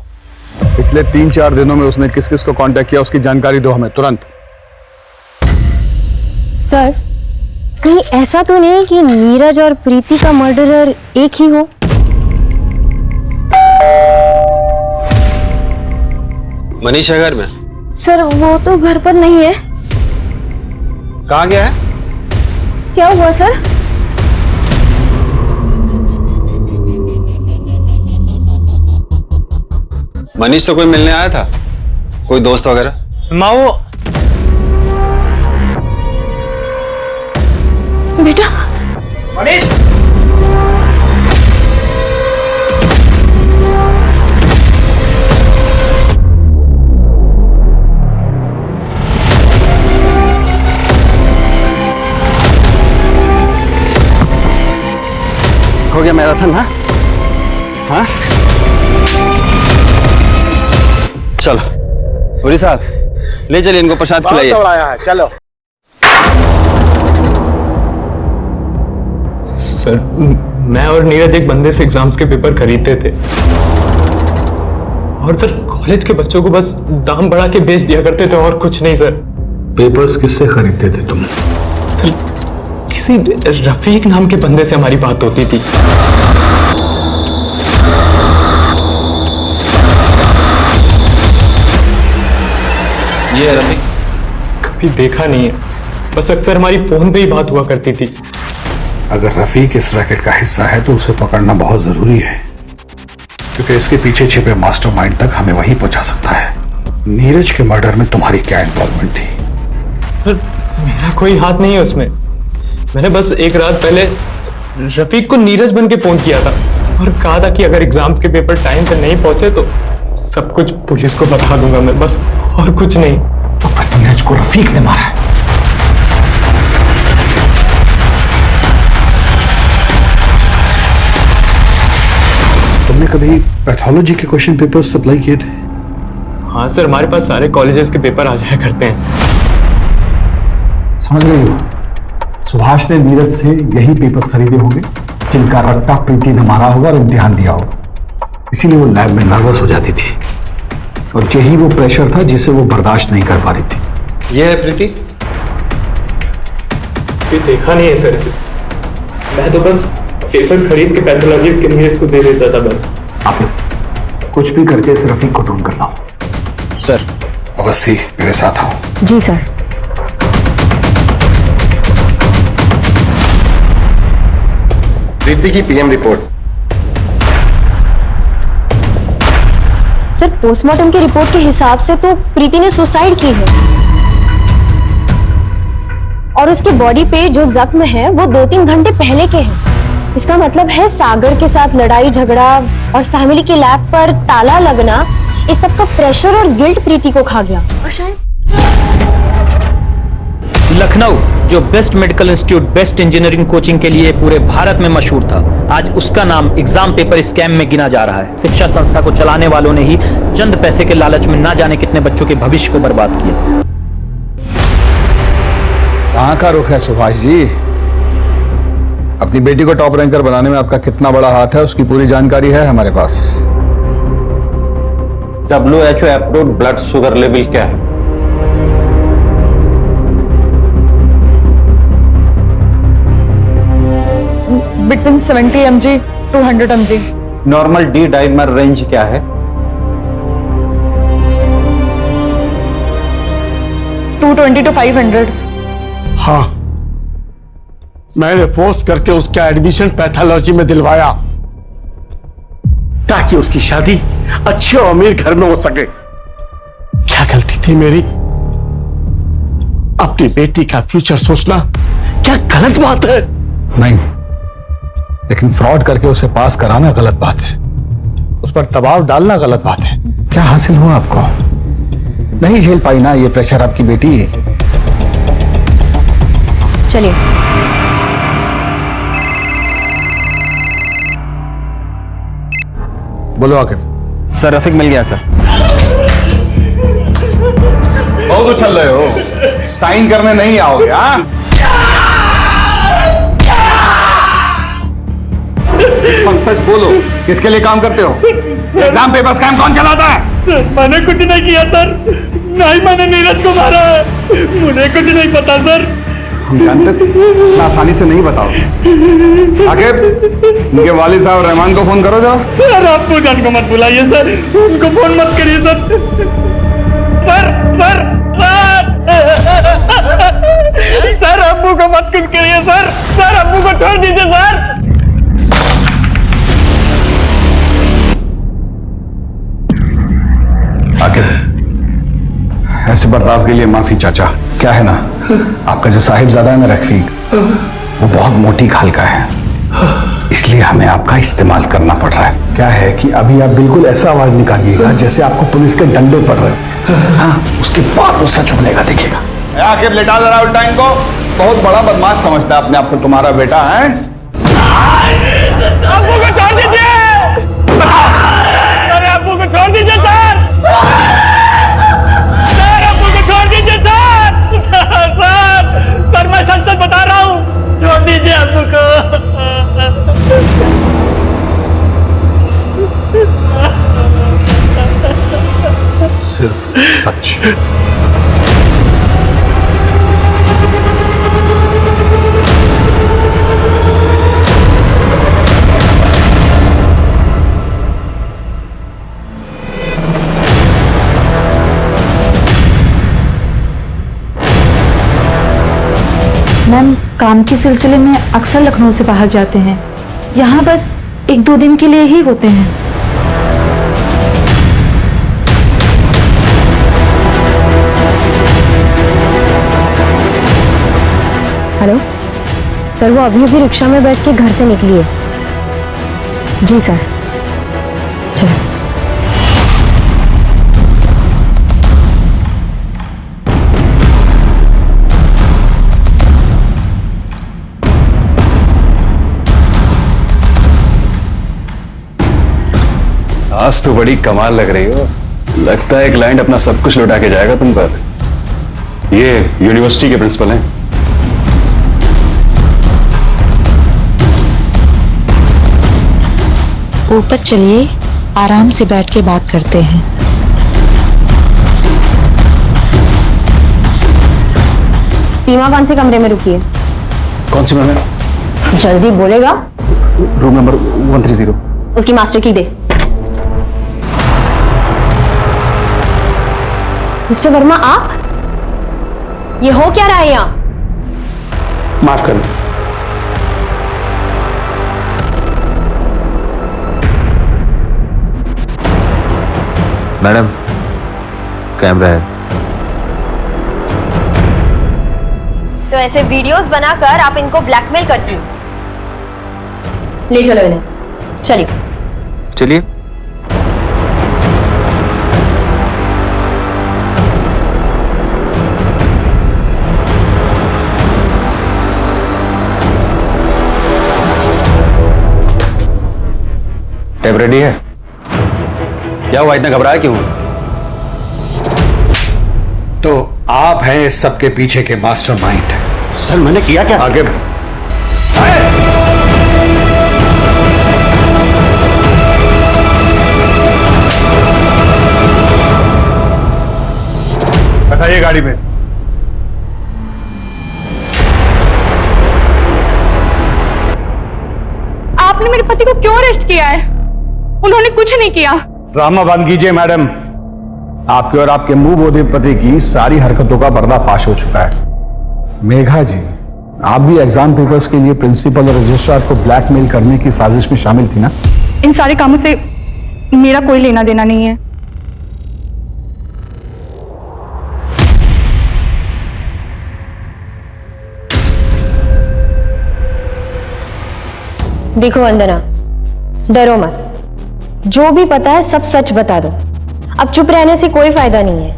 पिछले 3-4 दिनों में उसने किस किस को कांटेक्ट किया, उसकी जानकारी दो हमें तुरंत। सर, कहीं ऐसा तो नहीं कि नीरज और प्रीति का मर्डरर एक ही हो? मनीष है घर में? सर, वो तो घर पर नहीं है। कहाँ गया है? क्या हुआ सर? मनीष से कोई मिलने आया था? कोई दोस्त वगैरह? माओ, बेटा मनीष, हो गया मैराथन? हाँ हाँ, चलो पुरी साहब, ले चलिए इनको, प्रसाद खिलाइए। है, चलो। सर, मैं और नीरज एक बंदे से एग्जाम्स के पेपर खरीदते थे और सर कॉलेज के बच्चों को बस दाम बढ़ा के बेच दिया करते थे और कुछ नहीं सर। पेपर्स किससे खरीदते थे तुम? सर, किसी रफीक नाम के बंदे से हमारी बात होती थी। ये रफीक कभी देखा नहीं है, बस अक्सर हमारी फोन पे ही बात हुआ करती थी। अगर रफीक इस रैकेट का हिस्सा है तो उसे पकड़ना बहुत जरूरी है, क्योंकि इसके पीछे छिपे मास्टरमाइंड तक हमें वहीं पहुंचा सकता है। नीरज के मर्डर में तुम्हारी क्या इन्वॉल्वमेंट थी? सर, मेरा कोई हाथ नहीं है उसमें। मैंने बस एक रात पहले रफीक को नीरज बन के फोन किया था और कहा था कि अगर एग्जाम्स के पेपर टाइम पे नहीं पहुंचे तो सब कुछ पुलिस को बता दूंगा मैं, बस और कुछ नहीं। तो नीरज को रफीक ने मारा है? तुमने कभी पैथोलॉजी के क्वेश्चन पेपर सप्लाई किए थे? हाँ सर, हमारे पास सारे कॉलेजेस के पेपर आ जाया करते हैं। समझ रही हो, सुभाष ने नीरज से यही पेपर्स खरीदे होंगे जिनका रट्टा प्रीति ने मारा होगा और इम्तिहान दिया होगा, इसीलिए वो लैब में नर्वस हो जाती थी और यही वो प्रेशर था जिसे वो बर्दाश्त नहीं कर पा रही थी। ये है प्रीति? कोई देखा नहीं है सर इसे, मैं तो बस पेपर खरीद के पैथोलॉजिस्ट के नीरज को दे देता था बस। आप लोग कुछ भी करके इस रफीक को ढूंढ कर लाओ। सर। अवस्थी, मेरे साथ आओ। जी सर। प्रीति की पीएम रिपोर्ट। सर, पोस्टमार्टम की रिपोर्ट के हिसाब से तो प्रीति ने सुसाइड की है और उसकी बॉडी पे जो जख्म है वो 2-3 घंटे पहले के हैं। इसका मतलब है सागर के साथ लड़ाई झगड़ा और फैमिली की लैब पर ताला लगना, इस सब का प्रेशर और गिल्ट प्रीति को खा गया। और शायद लखनऊ, जो best medical institute, best engineering coaching के लिए पूरे भारत में मशहूर था, आज उसका नाम एग्जाम पेपर स्कैम में गिना जा रहा है। शिक्षा संस्था को चलाने वालों ने ही चंद पैसे के लालच में ना जाने कितने बच्चों के भविष्य को बर्बाद किया। कहाँ का रुख है सुभाष जी? अपनी बेटी को टॉप रैंकर बनाने में आपका कितना बड़ा हाथ है उसकी पूरी जानकारी है हमारे पास। WHO approved blood sugar level क्या है? Between 70 mg to 100 mg। Normal D dimer range क्या है? 220 to 500। हाँ, मैंने फोर्स करके उसका एडमिशन पैथोलॉजी में दिलवाया ताकि उसकी शादी अच्छे और अमीर घर में हो सके। क्या गलती थी मेरी? अपनी बेटी का फ्यूचर सोचना क्या गलत बात है? नहीं, लेकिन फ्रॉड करके उसे पास कराना गलत बात है, उस पर दबाव डालना गलत बात है। क्या हासिल हुआ आपको? नहीं झेल पाई ना ये प्रेशर आपकी बेटी? चलिए। बोलो आके। सर रफीक मिल गया सर। बहुत उछल रहे हो, साइन करने नहीं आओगे? हाँ, सच सच बोलो, किसके लिए काम करते हो? एग्जाम पेपर स्कैम कौन चलाता है? सर मैंने कुछ नहीं किया सर, नहीं मैंने नीरज को मारा है, मुझे कुछ नहीं पता सर। हम जानते थे, इतना आसानी से नहीं बताओ। आगे उनके वालिद साहब रहमान को फोन करो जरा। सर आप पूजन को मत बुलाइए सर, उनको फोन मत करिए sir. Sir sir sir sir अब्बू को मत कुछ करिए सर, सर अब्बू को छोड़ दीजिए सर। आके ऐसे बर्ताव के लिए माफी चाचा। क्या है ना, आपका जो साहिबजादा है ना रफीक, वो बहुत मोटी खाल का है, इसलिए हमें आपका इस्तेमाल करना पड़ रहा है। क्या है कि अभी आप बिल्कुल ऐसा आवाज निकालिएगा जैसे आपको पुलिस के डंडे पड़ रहे हैं। हाँ, उसके बाद वो सच उगलेगा, देखिएगा। आखिर लेटा जरा उल्टा इनको, बहुत बड़ा बदमाश समझता है अपने आप को तुम्हारा बेटा है। अब्बू को छोड़ दीजिए, अरे अब्बू को छोड़ दीजिए सर, सर अब्बू को छोड़ दीजिए सर, सर मैं सच सच बता रहा हूँ, छोड़ दीजिए अब्बू को। सिर्फ सच। मैम, काम के सिलसिले में अक्सर लखनऊ से बाहर जाते हैं, यहाँ बस 1-2 दिन के लिए ही होते हैं। हेलो सर, वो अभी अभी रिक्शा में बैठ के घर से निकली है। जी सर, चलो। आज तो बड़ी कमाल लग रही हो, लगता है क्लाइंट अपना सब कुछ लौटा के जाएगा तुम पर। ये यूनिवर्सिटी के प्रिंसिपल हैं। ऊपर चलिए, आराम से बैठ के बात करते हैं। सीमा कौन से कमरे में रुकी है? कौन सी मैम? जल्दी बोलेगा। Room number 130। उसकी मास्टर की दे। मिस्टर वर्मा, आप ये हो क्या रहा है यहाँ? माफ कर दो। मैडम कैमरा है। तो ऐसे वीडियोस बनाकर आप इनको ब्लैकमेल करती हो? ले चलो इन्हें, चलिए। चलिए। टैब रेडी है? क्या हुआ, इतना घबराया क्यों? तो आप हैं इस सबके पीछे के मास्टरमाइंड। सर मैंने किया क्या? आगे बैठाइए गाड़ी में। आपने मेरे पति को क्यों अरेस्ट किया है? उन्होंने कुछ नहीं किया। ड्रामा बंद कीजिए मैडम। आपके और आपके मुंह बोधे पति की सारी हरकतों का पर्दाफाश हो चुका है। मेघा जी, आप भी एग्जाम पेपर्स के लिए प्रिंसिपल और रजिस्ट्रार को ब्लैकमेल करने की साजिश में शामिल थी ना? इन सारे कामों से मेरा कोई लेना देना नहीं है। देखो वंदना, डरो मत, जो भी पता है सब सच बता दो। अब चुप रहने से कोई फायदा नहीं है।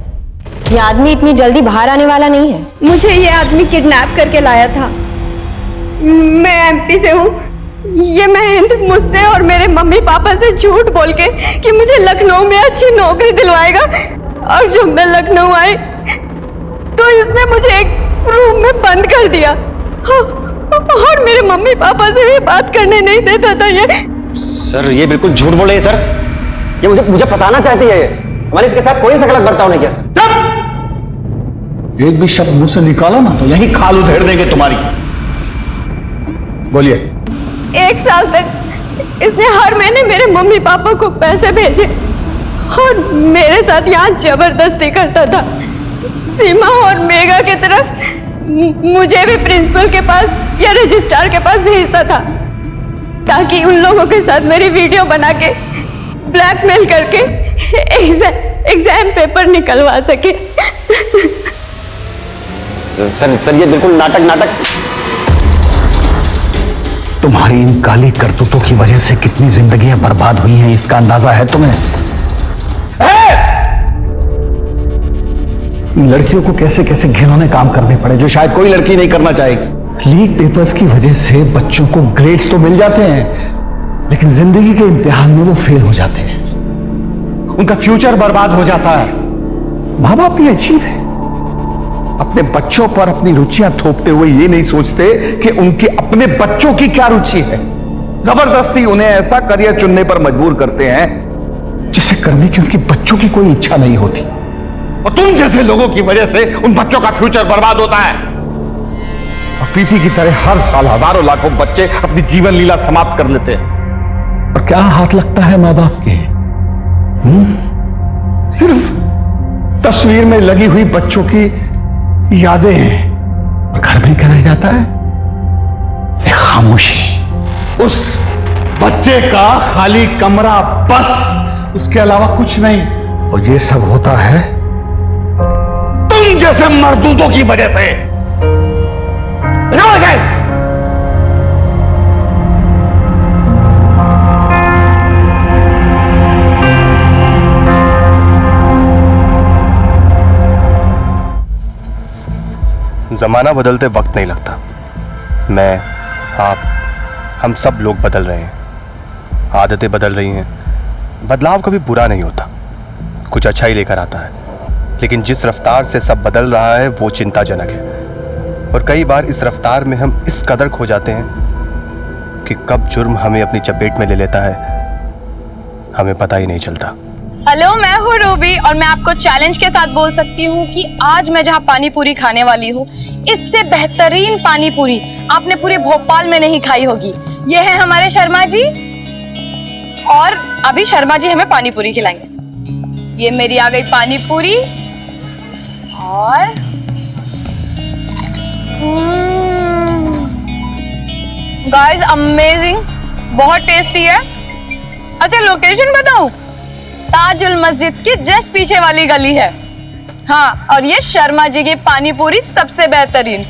ये आदमी इतनी जल्दी बाहर आने वाला नहीं है। मुझे ये आदमी किडनैप करके लाया था। मैं एमपी से हूँ। ये महेंद्र मुझसे और मेरे मम्मी पापा से झूठ बोल के कि मुझे लखनऊ में अच्छी नौकरी दिलवाएगा, और जब मैं लखनऊ आई तो इसने मुझे एक रूम में बंद कर दिया और मेरे मम्मी पापा से भी बात करने नहीं देता था। ये सर ये बिल्कुल झूठ बोल रही है सर। ये मुझे फंसाना चाहती है। हमारे इसके साथ कोई सा गलत बर्ताव नहीं किया सर। एक भी शब्द मुंह से निकाला ना तो यही खाल उधेड़ देंगे तुम्हारी। बोलिए। 1 साल तक इसने हर महीने मेरे मम्मी पापा को पैसे भेजे और मेरे साथ यहाँ जबरदस्ती करता था। सीमा और मेघा की तरफ मुझे भी प्रिंसिपल के पास या रजिस्ट्रार के पास भेजता था, ताकि उन लोगों के साथ मेरी वीडियो बना के ब्लैकमेल करके एग्जाम पेपर निकलवा सके। सर ये बिल्कुल नाटक। तुम्हारी इन काली करतूतों की वजह से कितनी जिंदगियां बर्बाद हुई हैं, इसका अंदाजा है तुम्हें? लड़कियों को कैसे कैसे घिनौने काम करने पड़े जो शायद कोई लड़की नहीं करना चाहेगी। लीक पेपर्स की वजह से बच्चों को ग्रेड्स तो मिल जाते हैं, लेकिन जिंदगी के इम्तिहान में वो फेल हो जाते हैं, उनका फ्यूचर बर्बाद हो जाता है। माँ बाप भी अजीब है, अपने बच्चों पर अपनी रुचियां थोपते हुए ये नहीं सोचते कि उनके अपने बच्चों की क्या रुचि है। जबरदस्ती उन्हें ऐसा करियर चुनने पर मजबूर करते हैं जिसे करने की उनके बच्चों की कोई इच्छा नहीं होती, और तुम जैसे लोगों की वजह से उन बच्चों का फ्यूचर बर्बाद होता है। और प्रीति की तरह हर साल हजारों लाखों बच्चे अपनी जीवन लीला समाप्त कर लेते हैं। और क्या हाथ लगता है माँ बाप के? सिर्फ तस्वीर में लगी हुई बच्चों की यादें हैं, और घर में क्या रह जाता है? एक खामोशी। उस बच्चे का खाली कमरा, बस, उसके अलावा कुछ नहीं। और ये सब होता है तुम जैसे मर्दूदों की वजह से। जमाना बदलते वक्त नहीं लगता। मैं, आप, हम सब लोग बदल रहे हैं, आदतें बदल रही हैं। बदलाव कभी बुरा नहीं होता, कुछ अच्छा ही लेकर आता है। लेकिन जिस रफ्तार से सब बदल रहा है वो चिंताजनक है, और कई बार इस रफ्तार में हम इस कदर खो जाते हैं कि कब जुर्म हमें अपनी चपेट में ले लेता है हमें पता ही नहीं चलता। हेलो, मैं हूँ रूबी और मैं आपको चैलेंज के साथ बोल सकती हूँ कि आज मैं जहाँ पानी पूरी खाने वाली हूँ, इससे बेहतरीन पानी पूरी आपने पूरे भोपाल में नहीं खाई होगी। ये है हमारे शर्मा जी, और अभी शर्मा जी हमें पानी पूरी खिलाएंगे। ये मेरी आ गई पानी पूरी, और गाइस अमेजिंग, बहुत टेस्टी है। अच्छा लोकेशन बताऊं? ताजुल मस्जिद के जस्ट पीछे वाली गली है। हाँ, और ये शर्मा जी की पानी पूरी सबसे बेहतरीन।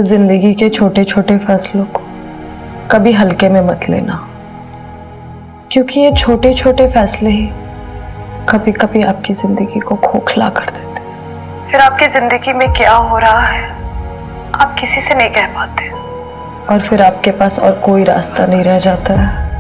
जिंदगी के छोटे छोटे फैसलों को कभी हल्के में मत लेना, क्योंकि ये छोटे छोटे फैसले ही कभी कभी आपकी जिंदगी को खोखला कर देते। फिर आपकी जिंदगी में क्या हो रहा है आप किसी से नहीं कह पाते, और फिर आपके पास और कोई रास्ता नहीं रह जाता है।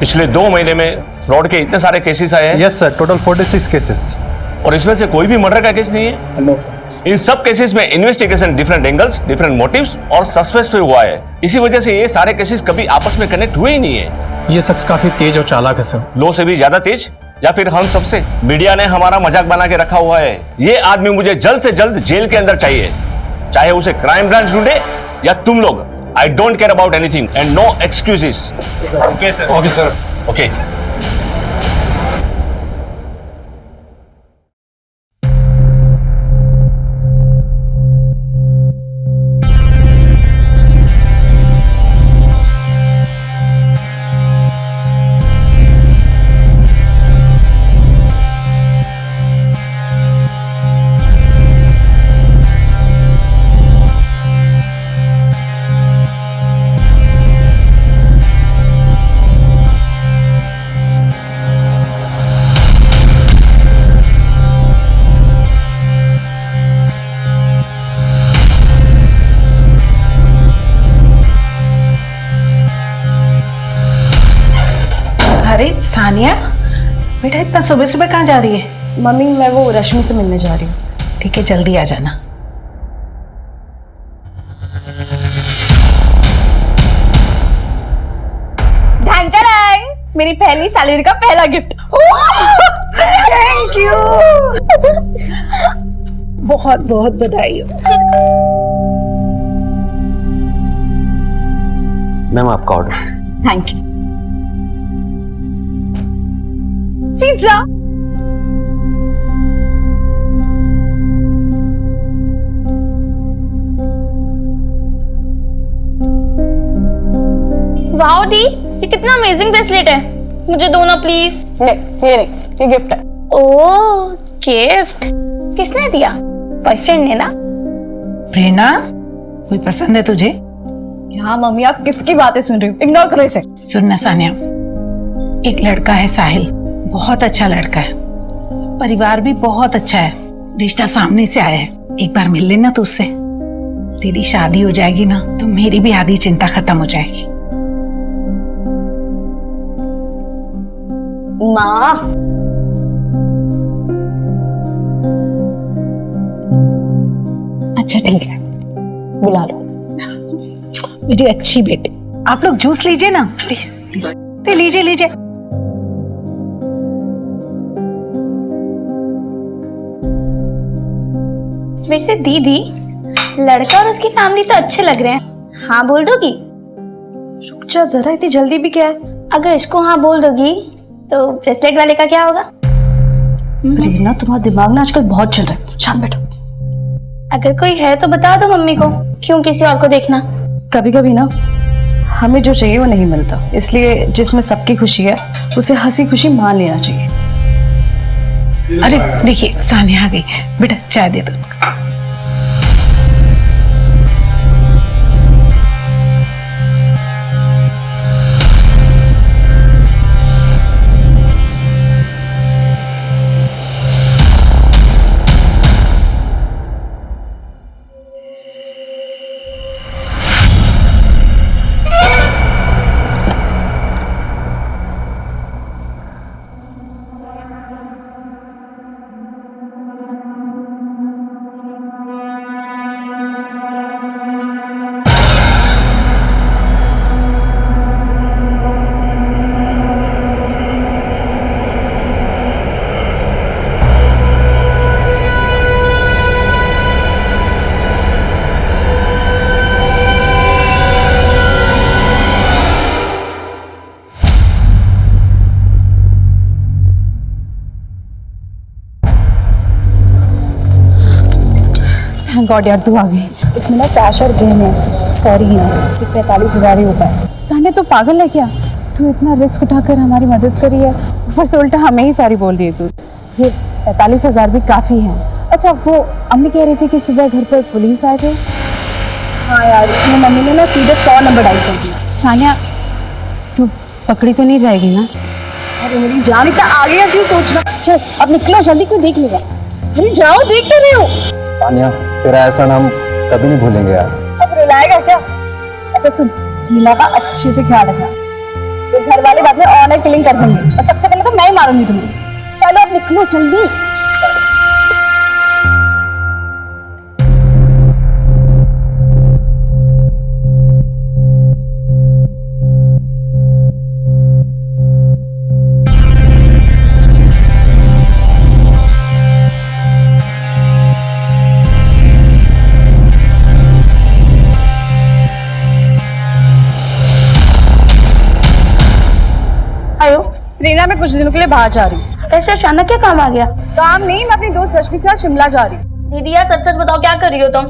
पिछले 2 महीने में फ्रॉड के इतने सारे केसेस आए हैं। Yes sir, total 46 cases. और इसमें से कोई भी मर्डर का केस नहीं है? No sir. इन सब केसेस में investigation different angles, different motives और सस्पेंस पे हुआ है। इसी वजह से ये सारे केसेस कभी आपस में कनेक्ट हुए ही नहीं है। ये शख्स काफी तेज और चालाक है सर। लो से भी ज्यादा तेज, या फिर हम सबसे? मीडिया ने हमारा मजाक बना के रखा हुआ है। ये आदमी मुझे जल्द से जल्द जेल के अंदर चाहिए, चाहे उसे क्राइम ब्रांच ढूंढे या तुम लोग। I don't care about anything and no excuses. Okay sir. Okay sir. Okay. अरे सानिया बेटा, इतना सुबह सुबह कहाँ जा रही है? मम्मी, मैं वो रश्मि से मिलने जा रही हूँ। ठीक है, जल्दी आ जाना। मेरी पहली सैलरी का पहला गिफ्ट। थैंक यू, बहुत बहुत बधाई हो। मैम आपका order. Thank you. Pizza. Wow दी, ये कितना अमेजिंग ब्रेसलेट है। मुझे दो ना प्लीज। नहीं, ये गिफ्ट है। ओह, गिफ्ट किसने दिया? बॉयफ्रेंड ने ना? प्रेरणा, कोई पसंद है तुझे? हाँ मम्मी, आप किसकी बातें सुन रही हो? इग्नोर करो इसे। सुनना सानिया, एक लड़का है साहिल, बहुत अच्छा लड़का है, परिवार भी बहुत अच्छा है, रिश्ता सामने से आया है। एक बार मिल लेना तो उससे। तेरी शादी हो जाएगी ना तो मेरी भी आधी चिंता खत्म हो जाएगी। माँ, अच्छा ठीक है, बुला लो मेरी अच्छी बेटी। आप लोग जूस लीजिए ना प्लीज, तो लीजिए लीजिए। वैसे दीदी, लड़का और उसकी फैमिली तो अच्छे लग रहे हैं, हाँ बोल दोगी? रुक जा जरा, इतनी जल्दी भी क्या है? अगर इसको हाँ बोल दोगी तो ब्रेसलेट वाले का क्या होगा? प्रेरणा, तुम्हारा दिमाग ना आजकल बहुत चल रहा है, शांत बैठो। अगर कोई है तो बता दो मम्मी को, क्यों किसी और को देखना? कभी कभी ना हमें जो चाहिए वो नहीं मिलता, इसलिए जिसमें सबकी खुशी है उसे हंसी खुशी मान लेना चाहिए। अरे देखिए, सानिया आ गई, बेटा चाय दे दो। थैंक गॉड यार, तू आ गई। इसमें ना कैश और गहने हैं। सॉरी यार, सिर्फ 45,000 ही हो पाए। सानिया तो पागल है क्या? तू इतना रिस्क उठाकर हमारी मदद करी है, ऊपर से उल्टा हमें ही सॉरी बोल रही है तू। ये 45,000 भी काफ़ी है। अच्छा, वो अम्मी कह रही थी कि सुबह घर पर पुलिस आए थे। हाँ यार, अपनी मम्मी ने ना सीधे 100 नंबर डायल कर दिया। सानिया, तू पकड़ी तो नहीं जाएगी ना? अरे मेरी जान, इतना आगे का क्यों सोचना? चल अब निकलो जल्दी, कोई देख लेगा। अरे जाओ, देख तो रहे हो। सानिया, तेरा ऐसा नाम कभी नहीं भूलेंगे यार। अब रुलाएगा क्या? अच्छा सुन, हीना का अच्छे से ख्याल रखना। तो घर वाले बाद में ऑनलाइन फीलिंग कर देंगे और सबसे पहले तो मैं ही मारूंगी तुम्हें। चलो अब निकलो जल्दी। प्रेरणा मैं कुछ दिनों के लिए बाहर जा रही हूँ। ऐसे अचानक क्या काम आ गया? काम नहीं, मैं अपनी दोस्त रश्मि के साथ शिमला जा रही हूँ। दीदी यार सच सच बताओ क्या कर रही हो तुम,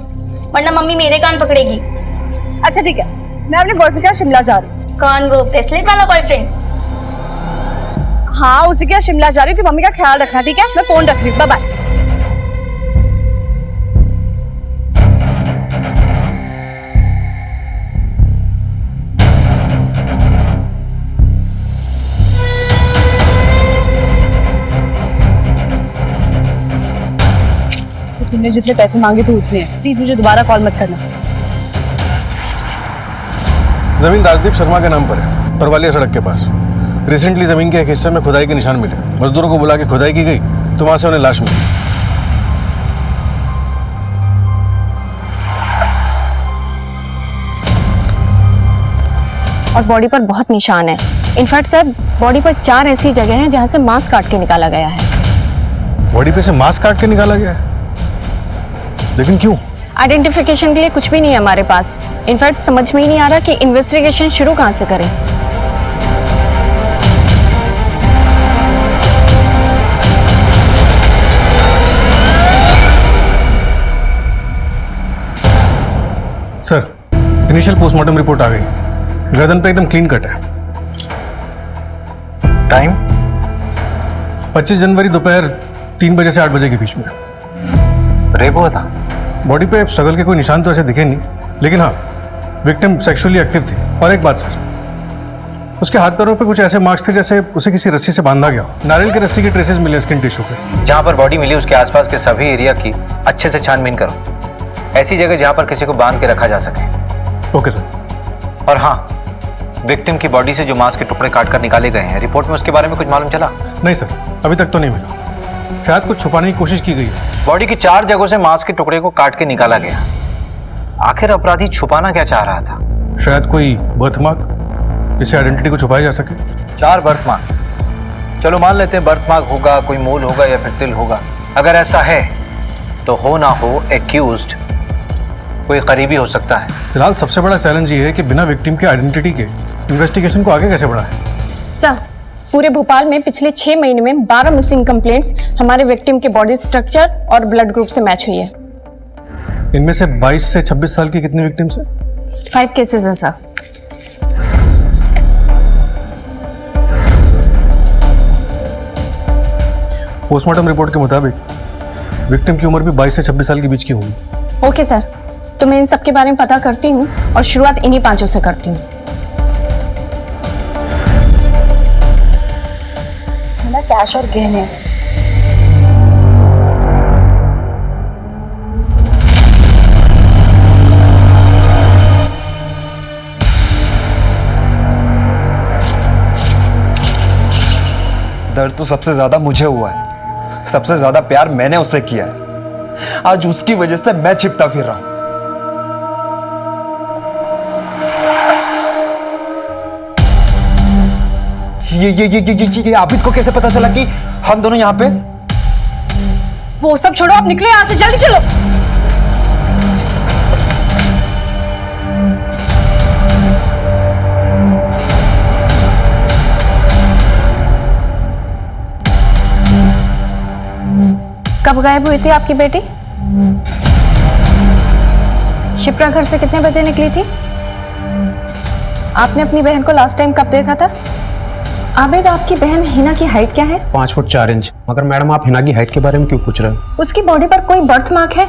वरना मम्मी मेरे कान पकड़ेगी। अच्छा ठीक है, मैं अपने बॉयफ्रेंड के साथ शिमला जा रही हूँ। कौन, वो ब्रेसलेट वाला बॉयफ्रेंड? हाँ उसी के साथ शिमला जा रही हूँ, तो मम्मी का ख्याल रखना ठीक है। मैं फोन रख रही हूँ, बाय बाय। तुमने जितने पैसे मांगे थे उतने हैं, प्लीज मुझे दोबारा कॉल मत करना। जमीन राजदीप शर्मा के नाम पर है, परवालिया सड़क के पास। रिसेंटली जमीन के एक हिस्से में खुदाई के निशान मिले। मजदूरों को बुला के खुदाई की गई तो वहां से उन्हें लाश मिली। और बॉडी पर बहुत निशान है। इनफैक्ट सर बॉडी पर 4 ऐसी जगह हैं जहां से मांस काट के निकाला गया है। बॉडी पे से मांस काट के निकाला गया है, लेकिन क्यों? आइडेंटिफिकेशन के लिए कुछ भी नहीं है हमारे पास। इनफैक्ट समझ में ही नहीं आ रहा कि इन्वेस्टिगेशन शुरू कहां से करें। सर, इनिशियल पोस्टमार्टम रिपोर्ट आ गई। गर्दन पे एकदम क्लीन कट है। टाइम 25 जनवरी दोपहर 3 बजे से 8 बजे के बीच में। रेप हुआ था। बॉडी पे स्ट्रगल के कोई निशान तो ऐसे दिखे नहीं, लेकिन हाँ विक्टिम सेक्सुअली एक्टिव थी। और एक बात सर, उसके हाथ पैरों पे कुछ ऐसे मार्क्स थे जैसे उसे किसी रस्सी से बांधा गया। नारियल की रस्सी के ट्रेसेस मिले स्किन टिश्यू पे। जहां पर बॉडी मिली उसके आसपास के सभी एरिया की अच्छे से छानबीन करो, ऐसी जगह जहां पर किसी को बांध के रखा जा सके। Okay sir. और हाँ, विक्टिम की बॉडी से जो मांस के टुकड़े काट कर निकाले गए हैं, रिपोर्ट में उसके बारे में कुछ मालूम चला? नहीं सर, अभी तक तो नहीं मिला। शायद कुछ छुपाने की कोशिश की गई है। बॉडी की 4 जगहों से मांस के टुकड़े को काट के निकाला गया। आखिर अपराधी छुपाना क्या चाह रहा था? शायद कोई बर्थमार्क जिससे आइडेंटिटी को छुपाया जा सके। 4 बर्थमार्क। चलो मान लेते हैं बर्थमार्क होगा, कोई मूल होगा या फिर तिल होगा। अगर ऐसा है तो हो ना हो एक्यूज्ड कोई करीबी हो सकता है। फिलहाल सबसे बड़ा चैलेंज ये है कि बिना विक्टिम के आइडेंटिटी के इन्वेस्टिगेशन को आगे कैसे बढ़ाएं। सर पूरे भोपाल में पिछले 6 महीने में 12 मिसिंग कंप्लेंट्स हमारे विक्टिम के बॉडी स्ट्रक्चर और ब्लड ग्रुप से मैच हुई है। इनमें से 22 से 26 साल की कितनी विक्टिम्स हैं? 5 केसेस हैं सर। पोस्टमार्टम रिपोर्ट के मुताबिक विक्टिम की उम्र भी 22 से 26 साल के बीच की होगी। ओके सर, तो मैं इन सब के बारे में पता करती हूँ और शुरुआत इन्हीं 5 से करती हूँ। कैश और गहने। दर्द तो सबसे ज्यादा मुझे हुआ है, सबसे ज्यादा प्यार मैंने उससे किया है। आज उसकी वजह से मैं छिपता फिर रहा हूं। ये आबिद को कैसे पता चला कि हम दोनों यहाँ पे? वो सब छोड़ो, आप निकलो यहाँ से, जल्दी चलो। कब गायब हुई थी आपकी बेटी? शिप्रा घर से कितने बजे निकली थी? आपने अपनी बहन को लास्ट टाइम कब देखा था? आबिद, आपकी बहन हिना की हाइट क्या है? 5 फुट 4 इंच। मगर मैडम आप हिना की हाइट के बारे में क्यों पूछ रहे हो? उसकी बॉडी पर कोई बर्थ मार्क है?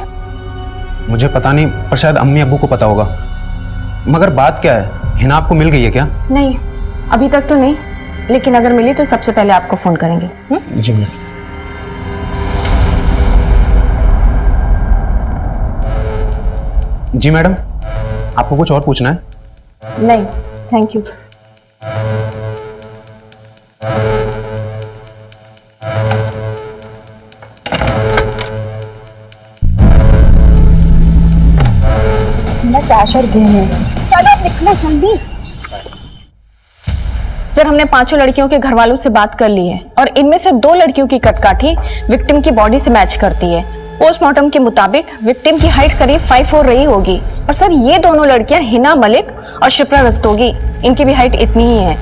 मुझे पता नहीं, पर शायद अम्मी अब्बू को पता होगा। मगर बात क्या है, हिना आपको मिल गई है क्या? नहीं, अभी तक तो नहीं, लेकिन अगर मिली तो सबसे पहले आपको फोन करेंगे। जी मैम। जी मैडम, आपको कुछ और पूछना है? नहीं, थैंक यू। कैश और गहने। चलो निकलो जल्दी। सर, हमने 5 लड़कियों के घर वालों से बात कर ली है और इनमें से 2 लड़कियों की कटकाठी विक्टिम की बॉडी से मैच करती है। पोस्टमार्टम के मुताबिक विक्टिम की हाइट करीब 5'4" रही होगी। और सर, ये दोनों लड़कियां हिना मलिक और शिप्रा रस्तोगी, इनकी भी हाइट इतनी ही है।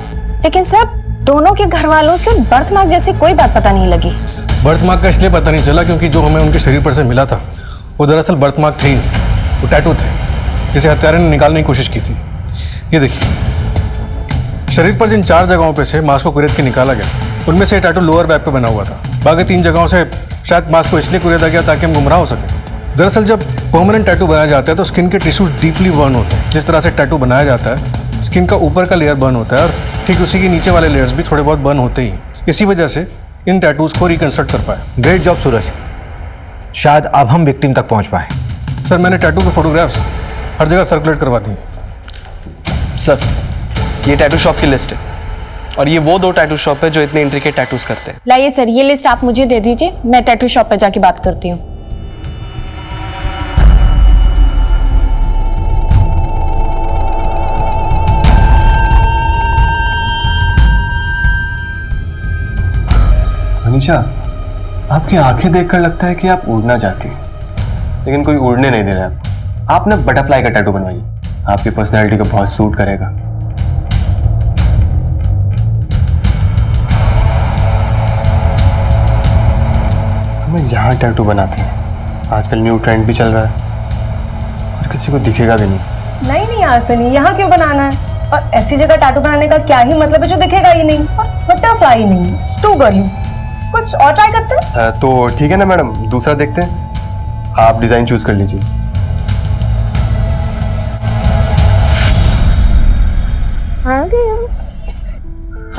लेकिन सर, दोनों के घर वालों से बर्थ मार्क जैसी कोई बात पता नहीं लगी। बर्थ मार्क का इसलिए पता नहीं चला क्योंकि जो हमें उनके शरीर पर से मिला था वो दरअसल बर्थ मार्क थे ही नहीं, वो टैटू थे जिसे हत्यारे ने निकालने की कोशिश की थी। ये देखिए, शरीर पर जिन 4 जगहों पे से मांस को कुरेद के निकाला गया उनमें से टैटू लोअर बैक पे बना हुआ था। बाकी 3 जगहों से शायद मांस को इसलिए कुरेदा गया ताकि हम गुमराह हो सके। दरअसल जब परमानेंट टैटू बनाया जाता है तो स्किन के टिश्यूज डीपली बर्न होते हैं। जिस तरह से टैटू बनाया जाता है, स्किन का ऊपर का लेयर बर्न होता है और ठीक उसी के नीचे वाले लेयर्स भी थोड़े बहुत बर्न होते ही। इसी वजह से इन टैटूज को रिकंस्ट्रक्ट कर पाए। ग्रेट जॉब सूरज, शायद अब हम विक्टिम तक पहुंच पाए। सर, मैंने टैटू के फोटोग्राफ्स हर जगह सर्कुलेट करवा दी। सर, ये टैटू शॉप की लिस्ट है और ये वो 2 टैटू शॉप है जो इतने इंट्रिकेट टैटूज करते हैं। लाइए सर, ये लिस्ट आप मुझे दे दीजिए, मैं टैटू शॉप पर जाके बात करती हूँ। मनीषा, आपकी आंखें देखकर लगता है कि आप उड़ना चाहती हैं, लेकिन कोई उड़ने नहीं दे रहा है। आप ना बटरफ्लाई का टैटू बनवाइए, आपकी पर्सनैलिटी को बहुत सूट करेगा। हमें यहाँ टैटू बनाते हैं, आजकल न्यू ट्रेंड भी चल रहा है और किसी को दिखेगा भी नहीं। नहीं आसनी, यहाँ क्यों बनाना है? और ऐसी जगह टैटू बनाने का क्या ही मतलब है जो दिखेगा ही नहीं? और बटरफ्लाई नहीं, टू गर्ली, कुछ और ट्राई करते हैं। तो ठीक है ना मैडम, दूसरा देखते हैं। आप डिजाइन चूज कर लीजिए।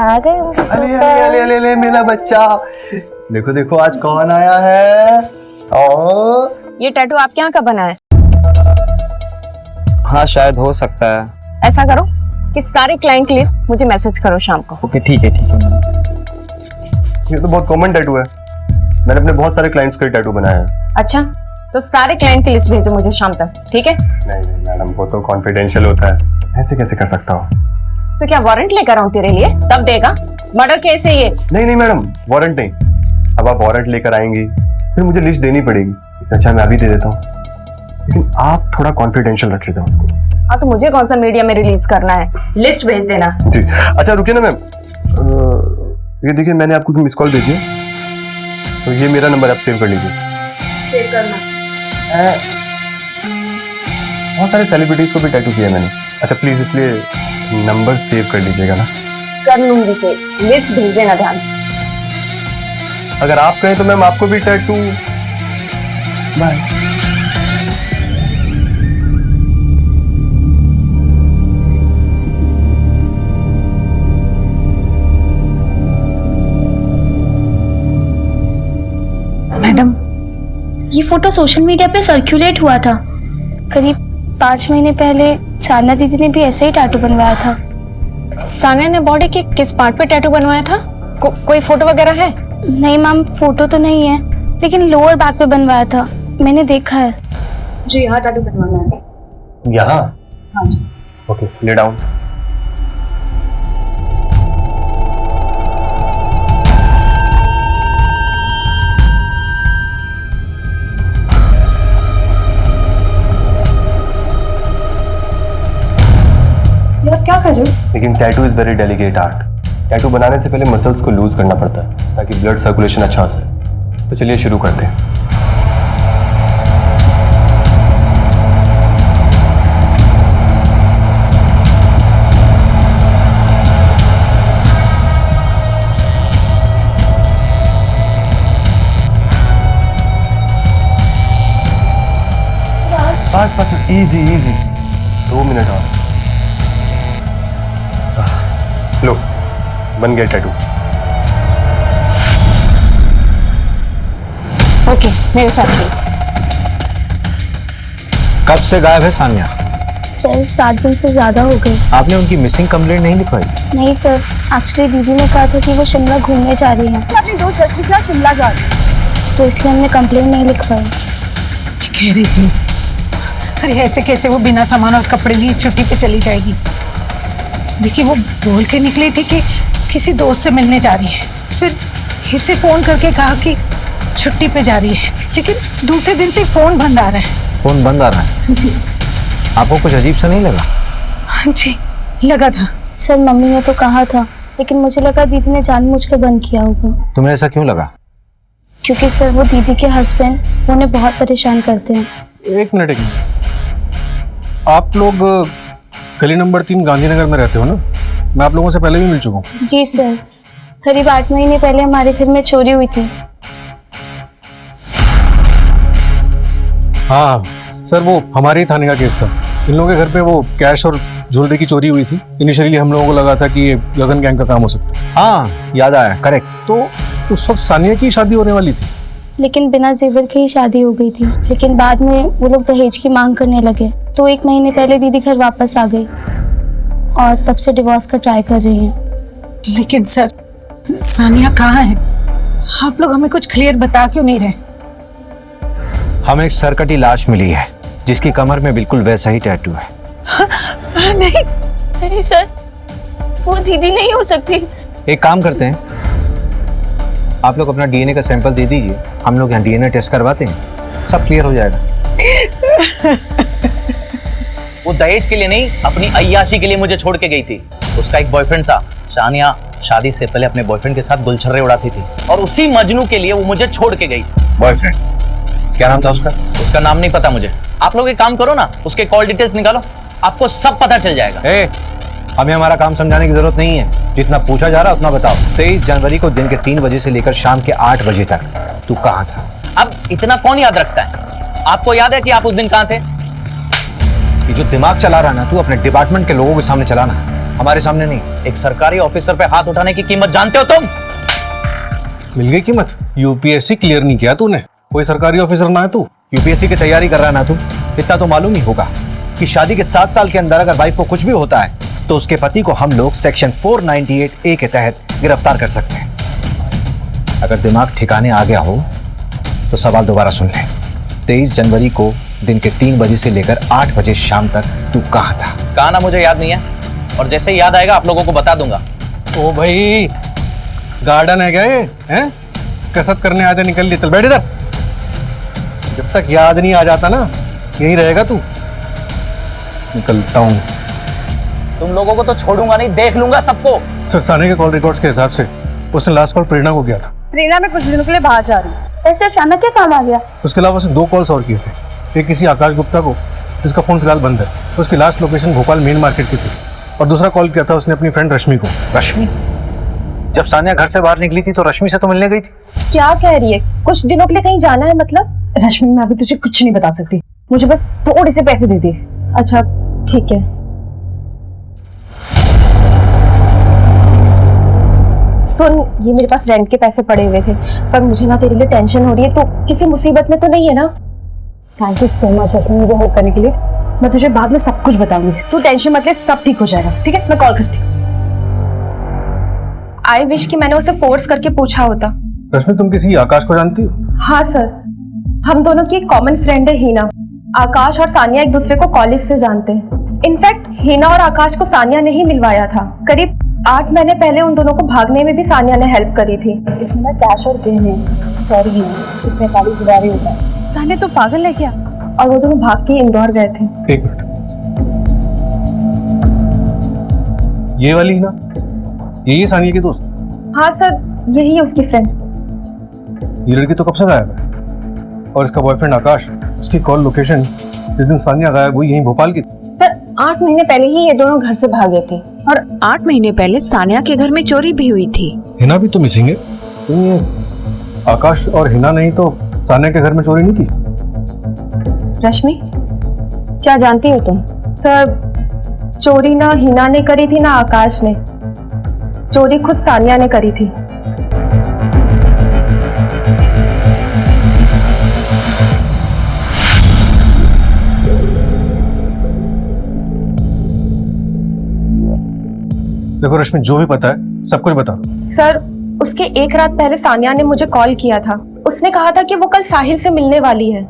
आ गए। अरे अरे अरे अरे मेरा बच्चा, देखो देखो आज कौन आया है। ये टैटू आपके यहाँ का बना है? हाँ, शायद हो सकता है। ऐसा करो कि सारे क्लाइंट की लिस्ट मुझे मैसेज करो शाम को। ओके, ठीक है ठीक है। ये तो बहुत कॉमन टैटू है, मैंने अपने बहुत सारे क्लाइंट्स का टैटू बनाया है। अच्छा, तो सारे क्लाइंट की लिस्ट भेजो मुझे शाम तक, ठीक है? नहीं नहीं मैडम, वो तो कॉन्फिडेंशियल होता है, ऐसे कैसे कर सकता हूँ? तो क्या वारंट लेकर आऊं तेरे लिए, तब देगा? मर्डर केस है ये। नहीं नहीं मैडम, वारंट नहीं। अब आप वारंट लेकर आएंगी फिर मुझे लिस्ट देनी पड़ेगी, इससे अच्छा मैं अभी दे देता हूँ, लेकिन आप थोड़ा कॉन्फिडेंशियल रख लेते उसको। हाँ, तो मुझे कौन सा मीडिया में रिलीज करना है? लिस्ट भेज देना। जी अच्छा, रुकिए ना मैम, ये देखिए मैंने आपको मिस कॉल भेजी है, तो ये मेरा नंबर आप सेव कर लीजिए। सेव करना। बहुत सारे सेलिब्रिटीज को भी टैटू किया मैंने। अच्छा प्लीज इसलिए नंबर सेव कर लीजिएगा ना। कर लूंगी सेव, लिस्ट भेज देना ध्यान से। अगर आप कहें तो मैम आपको भी टैटू। बाय। मैडम, ये फोटो सोशल मीडिया पे सर्कुलेट हुआ था। करीब 5 महीने पहले साना दीदी ने भी ऐसे ही टैटू बनवाया था। साना ने बॉडी के किस पार्ट पे टैटू बनवाया था? कोई फोटो वगैरह है? नहीं मैम, फोटो तो नहीं है, लेकिन लोअर बैक पे बनवाया था, मैंने देखा है। जी यहाँ टैटू बनवाना है। यहाँ? हाँ जी। Okay, lay down. आप क्या कर रहे हो? लेकिन tattoo is very delicate art. Tattoo बनाने से पहले मसल्स को लूज करना पड़ता है ताकि ब्लड सर्कुलेशन अच्छा हो सके। तो चलिए शुरू करते हैं। बस इजी इजी, 2 मिनट और। लो, बन गया टैटू। ओके, मेरे साथ चलो। कब से गायब है सान्या? सर 7 दिन से ज्यादा हो गए। आपने उनकी मिसिंग कंप्लेंट नहीं लिखवाई? नहीं सर, एक्चुअली दीदी ने कहा था कि वो शिमला घूमने जा रही हैं। अपनी दोस्त रश्मि के साथ शिमला जा रही है, तो इसलिए हमने कंप्लेंट नहीं लिखवाई। मैं कह रही थी अरे ऐसे कैसे वो बिना सामान और कपड़े लिए छुट्टी पे चली जाएगी? देखिए वो बोल के निकली थी कि किसी दोस्त से मिलने जा रही है, फिर इसे फोन करके कहा कि छुट्टी पे जा रही है, लेकिन दूसरे दिन से फोन बंद आ रहा है। फोन बंद आ रहा है? जी। आपको कुछ अजीब सा नहीं लगा? हाँ जी, लगा था। सर मम्मी ने तो कहा था, लेकिन मुझे लगा दीदी ने जानबूझकर बंद किया होगा। तुम्हें ऐसा क्यों लगा? क्योंकि सर वो दीदी के हस्बैंड उन्हें बहुत परेशान करते हैं। एक मिनट आप लोग गली नंबर 3 गांधीनगर में रहते हो ना? मैं आप लोगों से पहले भी मिल चुका हूँ। जी सर, करीब 8 महीने पहले हमारे घर में चोरी हुई थी। हाँ सर, वो हमारे ही थाने का केस था। इन लोगों के घर पे वो कैश और ज्वेलरी की चोरी हुई थी। इनिशियली हम लोगों को लगा था कि ये गगन गैंग का काम हो सकता है। हाँ याद आया, करेक्ट। तो उस वक्त सानिया की शादी होने वाली थी, लेकिन बिना जेवर के ही शादी हो गई थी। लेकिन बाद में वो लोग दहेज की मांग करने लगे, तो 1 महीने पहले दीदी घर वापस आ गई और तब से डिवोर्स का ट्राई कर रही हैं। लेकिन सर सानिया कहाँ है? आप लोग हमें कुछ क्लियर बता क्यों नहीं रहे? हमें एक सरकटी लाश मिली है जिसकी कमर में बिल्कुल वैसा ही टैटू है। नहीं नहीं सर, वो दीदी नहीं हो सकती। एक काम करते हैं, आप लोग अपना डीएनए का सैंपल दे दीजिए, हम लोग यहाँ डीएनए टेस्ट करवाते हैं, सब क्लियर हो जाएगा। वो दहेज के लिए नहीं, अपनी अय्याशी के लिए मुझे छोड़ के गई थी। उसका एक बॉयफ्रेंड था। सानिया शादी से पहले अपने बॉयफ्रेंड के साथ गुलछर्रे उड़ाती थी और उसी मजनू के लिए वो मुझे छोड़ के गई। बॉयफ्रेंड? क्या नाम था उसका? उसका नाम नहीं पता मुझे। आप लोग एक काम करो ना, उसके कॉल डिटेल्स निकालो, आपको सब पता चल जाएगा। हमें हमारा काम समझाने की जरूरत नहीं है, जितना पूछा जा रहा है उतना बताओ। 23 जनवरी को दिन के 3 बजे से लेकर शाम के 8 बजे तक तू कहाँ था? अब इतना कौन याद रखता है? आपको याद है कि आप उस दिन कहाँ थे? ये जो दिमाग चला रहा ना तू, अपने डिपार्टमेंट के लोगों के सामने चलाना, हमारे सामने नहीं। एक सरकारी ऑफिसर पे हाथ उठाने की कीमत जानते हो तुम? मिल गई कीमत। यूपीएससी क्लियर नहीं किया तूने, कोई सरकारी ऑफिसर ना है तू। यूपीएससी की तैयारी कर रहा है ना तू, इतना तो मालूम ही होगा कि शादी के 7 साल के अंदर अगर वाइफ को कुछ भी होता है तो उसके पति को हम लोग सेक्शन 498A के तहत गिरफ्तार कर सकते हैं। अगर दिमाग ठिकाने आ गया हो तो सवाल दोबारा सुन ले। 23 जनवरी को दिन के 3 बजे से लेकर 8 बजे शाम तक तू कहाँ था? कहा ना मुझे याद नहीं है, और जैसे ही याद आएगा आप लोगों को बता दूंगा। ओ भाई, गार्डन है क्या ये? हैं? कसरत करने आते निकल लिए, चल बैठ इधर। जब तक याद नहीं आ जाता ना, यहीं रहेगा तू। निकलता हूँ। तुम लोगों को तो छोड़ूंगा नहीं, देख लूंगा सबको। सर, सानिया के कॉल रिकॉर्ड्स के हिसाब से उसने लास्ट कॉल प्रेरणा को किया था। प्रेरणा में कुछ दिनों के लिए बाहर जा रही हूँ। ऐसे अचानक क्या काम आ गया? उसके अलावा उसने 2 कॉल्स और किए थे। एक किसी आकाश गुप्ता को, जिसका फोन फिलहाल बंद है। उसकी last location Bhopal main market की थी। और दूसरा कॉल किया था उसने अपनी फ्रेंड रश्मि को। रश्मि? जब सानिया घर से बाहर निकली थी तो रश्मि से तो मिलने गई थी। क्या कह रही है? कुछ दिनों के लिए कहीं जाना है मतलब? रश्मि, मैं अभी तुझे कुछ नहीं बता सकती, मुझे बस थोड़े से पैसे दे दे। अच्छा ठीक है। सुन, ये मेरे पास रेंट के पैसे पड़े हुए थे, पर मुझे ना तेरे लिए टेंशन हो रही है। तो किसी मुसीबत में तो नहीं है ना? थैंक यू सो मच रश्मि मुझे हेल्प करने के लिए। मैं तुझे बाद में सब कुछ बताऊंगी, तू टेंशन मत ले, सब ठीक हो जाएगा। ठीक है, मैं कॉल करती हूँ। आई विश कि मैंने उसे फोर्स करके पूछा होता। रश्मि, तुम किसी आकाश को जानती हो? हाँ सर, हम दोनों की एक कॉमन फ्रेंड है हीना। आकाश और सानिया एक दूसरे को कॉलेज से जानते हैं। इनफैक्ट हीना और आकाश को सानिया ने ही मिलवाया था। करीब 8 महीने पहले उन दोनों को भागने में भी सानिया ने हेल्प करी थी। इसमें ना कैश और गहने, सॉरी सिर्फ 45,000 ही होता है। सानिया तो पागल है क्या? और वो दोनों भाग के इंदौर गए थे। एक मिनट, ये वाली ना, यही सानिया की दोस्त? हाँ सर, यही है उसकी फ्रेंड। ये लड़की तो कब से गायब है? और इसका बॉयफ्रेंड आकाश, उसकी कॉल लोकेशन जिस दिन सानिया गायब हुई यहीं भोपाल की थी। सर 8 महीने पहले ही ये दोनों घर से भागे थे, और 8 महीने पहले सानिया के घर में चोरी भी हुई थी। हिना भी तो मिसिंग है। ये आकाश और हिना नहीं तो सानिया के घर में चोरी नहीं की? रश्मि, क्या जानती हो तुम? सर, चोरी ना हिना ने करी थी ना आकाश ने, चोरी खुद सानिया ने करी थी। देखो रश्मि, जो भी पता है सब कुछ बता दो। सर, उसके एक रात पहले सानिया ने मुझे कॉल किया था। उसने कहा था कि वो कल साहिल से मिलने वाली है।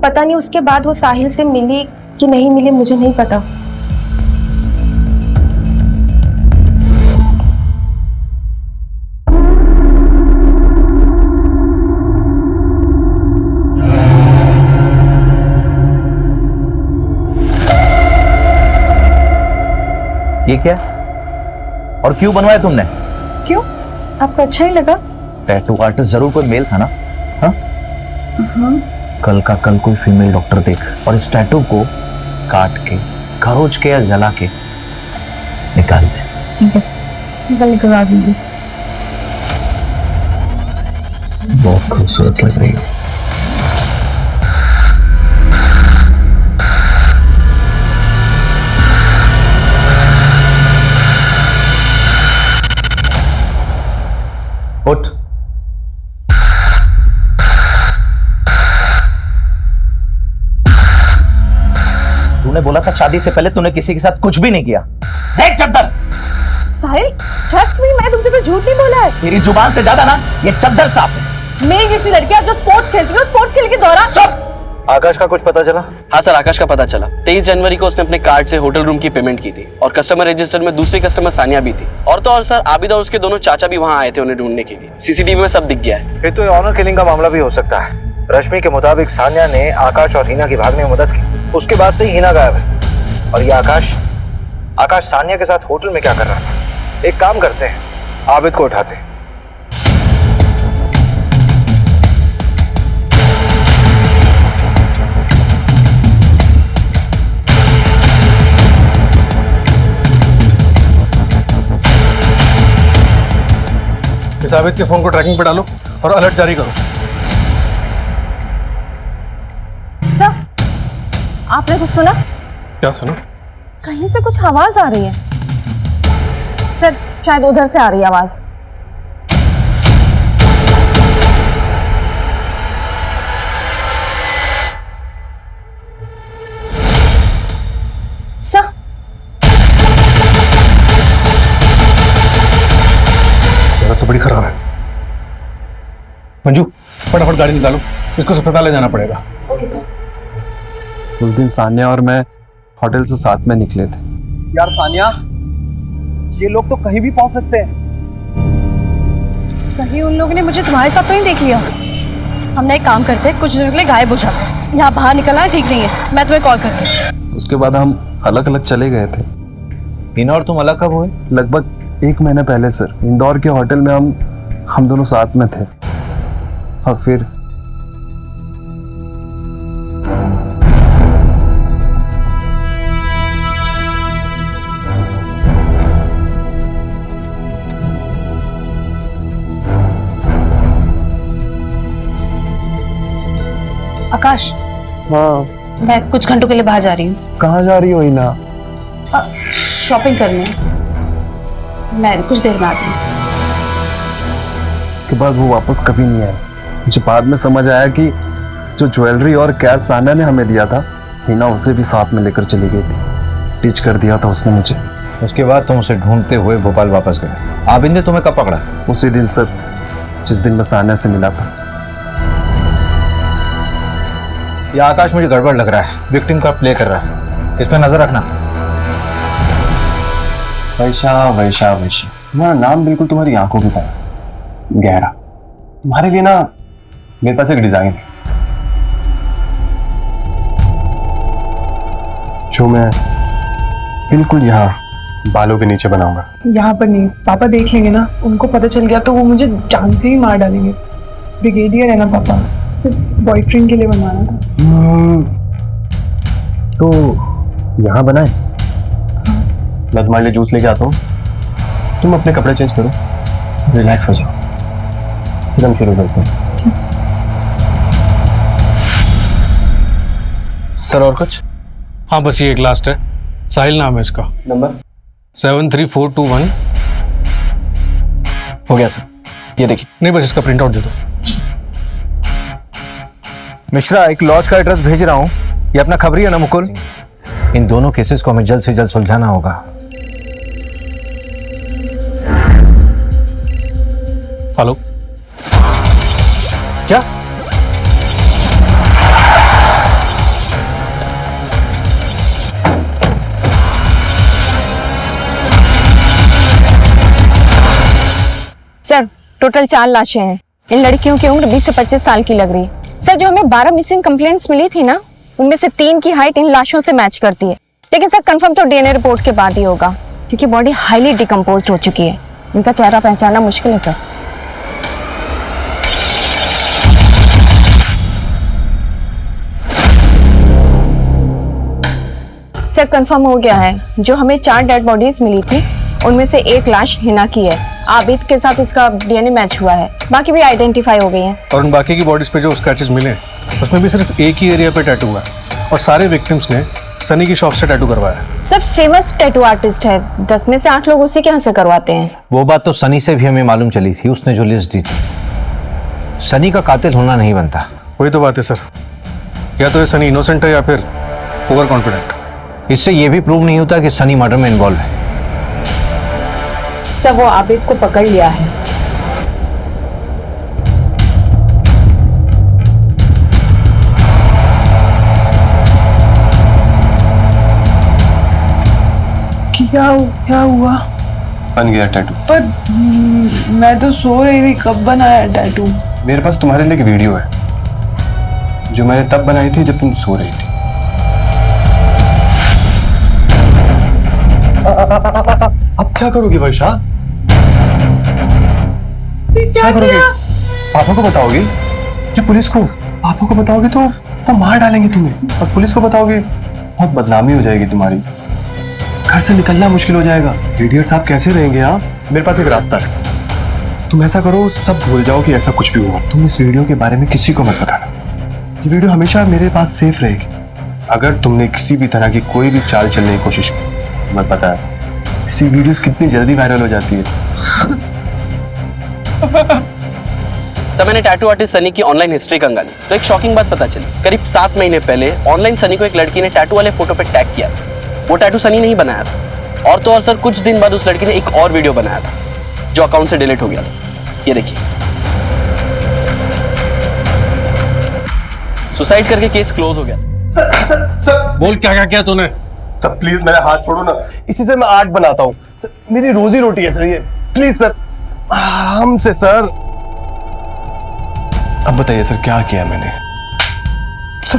पता नहीं उसके बाद वो साहिल से मिली कि नहीं मिले मुझे नहीं पता। ये क्या और क्यों बनवाया तुमने? क्यों, आपको अच्छा ही लगा? टैटू आर्टिस्ट जरूर कोई मेल था ना? हाँ? कल का कल कोई फीमेल डॉक्टर देख और इस टैटू को काट के, खरोच के या जला के निकाल दे। निकलवा दीजिए। बहुत खूबसूरत लग रही हो। उठ। तूने बोला था शादी से पहले तूने किसी के साथ कुछ भी नहीं किया। देख चद्दर। साहिल, ट्रस्ट मी, मैं तुमसे कोई झूठ नहीं बोला है। तेरी जुबान से ज्यादा ना ये चद्दर साफ है। मेरी जैसी लड़कियां जो स्पोर्ट्स खेलती है, स्पोर्ट्स खेलने के दौरान। चुप। आकाश का कुछ पता चला? हाँ सर, आकाश का पता चला। 23 जनवरी को उसने अपने कार्ड से होटल रूम की पेमेंट की थी और कस्टमर रजिस्टर में दूसरी कस्टमर सानिया भी थी। और तो और सर, आबिद और उसके दोनों चाचा भी वहाँ आए थे उन्हें ढूंढने के लिए। सीसीटीवी में सब दिख गया है। फिर तो ये ऑनर किलिंग का मामला भी हो सकता है। रश्मि के मुताबिक सानिया ने आकाश और हिना की भागने में मदद की, उसके बाद से ही हिना गायब है। और ये आकाश सानिया के साथ होटल में क्या कर रहा था? एक काम करते हैं, आबिद को उठाते हैं। इस आबिद के फोन को ट्रैकिंग पे डालो और अलर्ट जारी करो। सर, आपने कुछ सुना? क्या सुना? कहीं से कुछ आवाज आ रही है। सर, शायद उधर से आ रही है आवाज। सर, तो बड़ी खराब है। मंजू, फटाफट गाड़ी निकालो, इसको अस्पताल ले जाना पड़ेगा। Okay sir. उस दिन सानिया और मैं होटल से साथ में निकले थे। यार सानिया, ये लोग तो कहीं भी पहुंच सकते हैं। कहीं उन लोगों ने मुझे तुम्हारे साथ तो नहीं देख लिया। हमने एक काम करते हैं, कुछ दिनों के लिए गायब हो जाते हैं। यहाँ बाहर निकलना ठीक नहीं है। मैं तुम्हें कॉल करती हूँ। उसके बाद हम अलग अलग चले गए थे। हिना और तुम अलग कब हुए? लगभग 1 महीने पहले सर। इंदौर के होटल में हम दोनों साथ में थे। और फिर आकाश, हाँ, मैं कुछ घंटों के लिए बाहर जा रही हूँ। कहाँ जा रही हो हिना? शॉपिंग करने। मैं कुछ देर में आती हूँ। उसके बाद वो वापस कभी नहीं आया। मुझे बाद में समझ आया कि जो ज्वेलरी और कैश सानिया ने हमें दिया था, हिना उसे भी साथ में लेकर चली गई थी। टीच कर दिया था उसने मुझे। उसके बाद तुम उसे ढूंढते हुए भोपाल वापस गए। आबिद ने तुम्हें कब पकड़ा? उसी दिन सर, जिस दिन मैं सानिया से मिला था। यह आकाश मुझे गड़बड़ लग रहा है। विक्टिम का प्ले कर रहा है, इस पर नजर रखना। वैशा, तुम्हारा नाम बिल्कुल तुम्हारी आंखों की तरह गहरा। तुम्हारे लिए ना मेरे पास एक डिजाइन है जो मैं बिल्कुल यहाँ बालों के नीचे बनाऊंगा। यहाँ पर नहीं, पापा देख लेंगे ना, उनको पता चल गया तो वो मुझे जान से ही मार डालेंगे। ब्रिगेडियर है ना पापा, सिर्फ बॉयफ्रेंड के लिए बनवाना था। तो यहाँ बनाए। मैं तुम्हारे लिए जूस लेके आता हूँ, तुम अपने कपड़े चेंज करो, रिलैक्स हो जाओ, फिर हम शुरू करते हैं। सर और कुछ? हाँ, बस ये एक लास्ट है। साहिल नाम है इसका। नंबर 73421। हो गया सर, ये देखिए। नहीं, बस इसका प्रिंट आउट दे दो। मिश्रा, एक लॉज का एड्रेस भेज रहा हूँ। ये अपना खबरी है ना मुकुल? इन दोनों केसेस को हमें जल्द से जल्द सुलझाना होगा। हेलो, क्या? टोटल 4 लाशें हैं। इन लड़कियों की उम्र 20 से 25 साल की लग रही है। सर, जो हमें 12 मिसिंग कंप्लेंट्स मिली थी ना, उनमें से 3 की हाइट इन लाशों से मैच करती है। लेकिन सर, कंफर्म तो डीएनए रिपोर्ट के बाद ही होगा, क्योंकि बॉडी हाईली डिकम्पोज्ड हो चुकी है। इनका चेहरा पहचानना मुश्किल है सर। सर, कंफर्म हो गया है, जो हमें 4 डेड बॉडीज मिली थी उनमें से 1 लाश हिना की है। आबिद के साथ उसका डीएनए मैच हुआ है, बाकी भी आइडेंटिफाई हो गई हैं। और उन बाकी की बॉडीज पे जो स्क्रैचेस मिले उसमें भी सिर्फ एक ही एरिया पे टैटू हुआ है, और सारे विक्टिम्स ने सनी की शॉप से टैटू करवाया है। सर, फेमस टैटू आर्टिस्ट है, 10 में से 8 लोग उसी के यहाँ से करवाते हैं। वो बात तो सनी से भी हमें मालूम चली थी, उसने जो लिस्ट दी थी। सनी का कातिल होना नहीं बनता। वही तो बात है सर, या तो ये सनी इनोसेंट है या फिर ओवर कॉन्फिडेंट। इससे ये भी प्रूव नहीं होता कि सनी मर्डर में इन्वॉल्व है। सब वो आबिद को पकड़ लिया है। क्या हुआ? बन गया टैटू। पर मैं तो सो रही थी, कब बनाया टैटू? मेरे पास तुम्हारे लिए एक वीडियो है जो मैंने तब बनाई थी जब तुम सो रही थी। अब क्या करोगी वर्षा? क्या करोगी? पापा को बताओगी या पुलिस को? पापा को बताओगे तो वो मार डालेंगे तुम्हें, और पुलिस को बताओगे बहुत बदनामी हो जाएगी तुम्हारी। घर से निकलना मुश्किल हो जाएगा। रेडियर साहब कैसे रहेंगे आप? मेरे पास एक रास्ता है। तुम ऐसा करो, सब भूल जाओ कि ऐसा कुछ भी हुआ। तुम इस वीडियो के बारे में किसी को मत बताना। ये वीडियो हमेशा मेरे पास सेफ रहेगी। अगर तुमने किसी भी तरह की कोई भी चाल चलने की कोशिश की, तुम्हें पता है ऐसी वीडियोस कितनी जल्दी वायरल हो जाती है। तब मैंने टैटू आर्टिस्ट सनी की ऑनलाइन हिस्ट्री कंगाली तो एक शॉकिंग बात पता चली। करीब 7 महीने पहले ऑनलाइन सनी को एक लड़की ने टैटू वाले फोटो पे टैग किया था। वो टैटू सनी नहीं बनाया था, और तो और सर कुछ दिन बाद उस लड़की ने एक और वीडियो बनाया था जो अकाउंट से डिलीट हो गया था। ये देखिए, सुसाइड करके केस क्लोज हो गया। बोल क्या क्या किया तूने? सर प्लीज मेरा हाथ छोड़ो ना, इसी से मैं आर्ट बनाता हूँ सर, मेरी रोजी रोटी है सर ये। प्लीज सर, आराम से सर। अब बताइए सर क्या किया मैंने? सर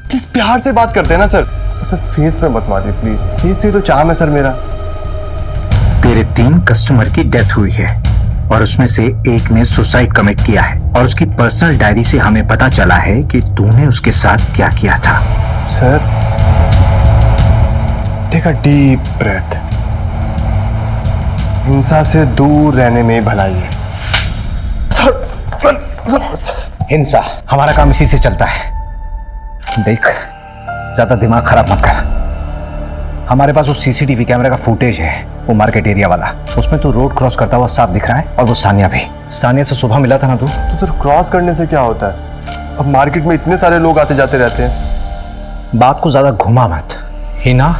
प्लीज प्यार से बात करते हैं ना सर। सर फेस पे मत मारिए प्लीज, फेस से तो चाम है सर मेरा। तेरे 3 कस्टमर की डेथ हुई है और उसमें से एक ने सुसाइड कमिट किया है, और उसकी पर्सनल डायरी से हमें पता चला है कि तूने उसके साथ क्या किया था। Sir take a deep breath. हिंसा से दूर रहने में भलाई है। हिंसा हमारा काम इसी से चलता है। देख, ज्यादा दिमाग खराब मत कर। हमारे पास वो सीसीटीवी कैमरे का फुटेज है, वो मार्केट एरिया वाला। उसमें तू रोड क्रॉस करता हुआ साफ दिख रहा है, और वो सानिया भी। सानिया से सुबह मिला था ना तू? तो सर क्रॉस करने से क्या होता है? अब मार्केट में इतने सारे लोग आते जाते रहते हैं। बात को ज्यादा घुमा मत। हिना,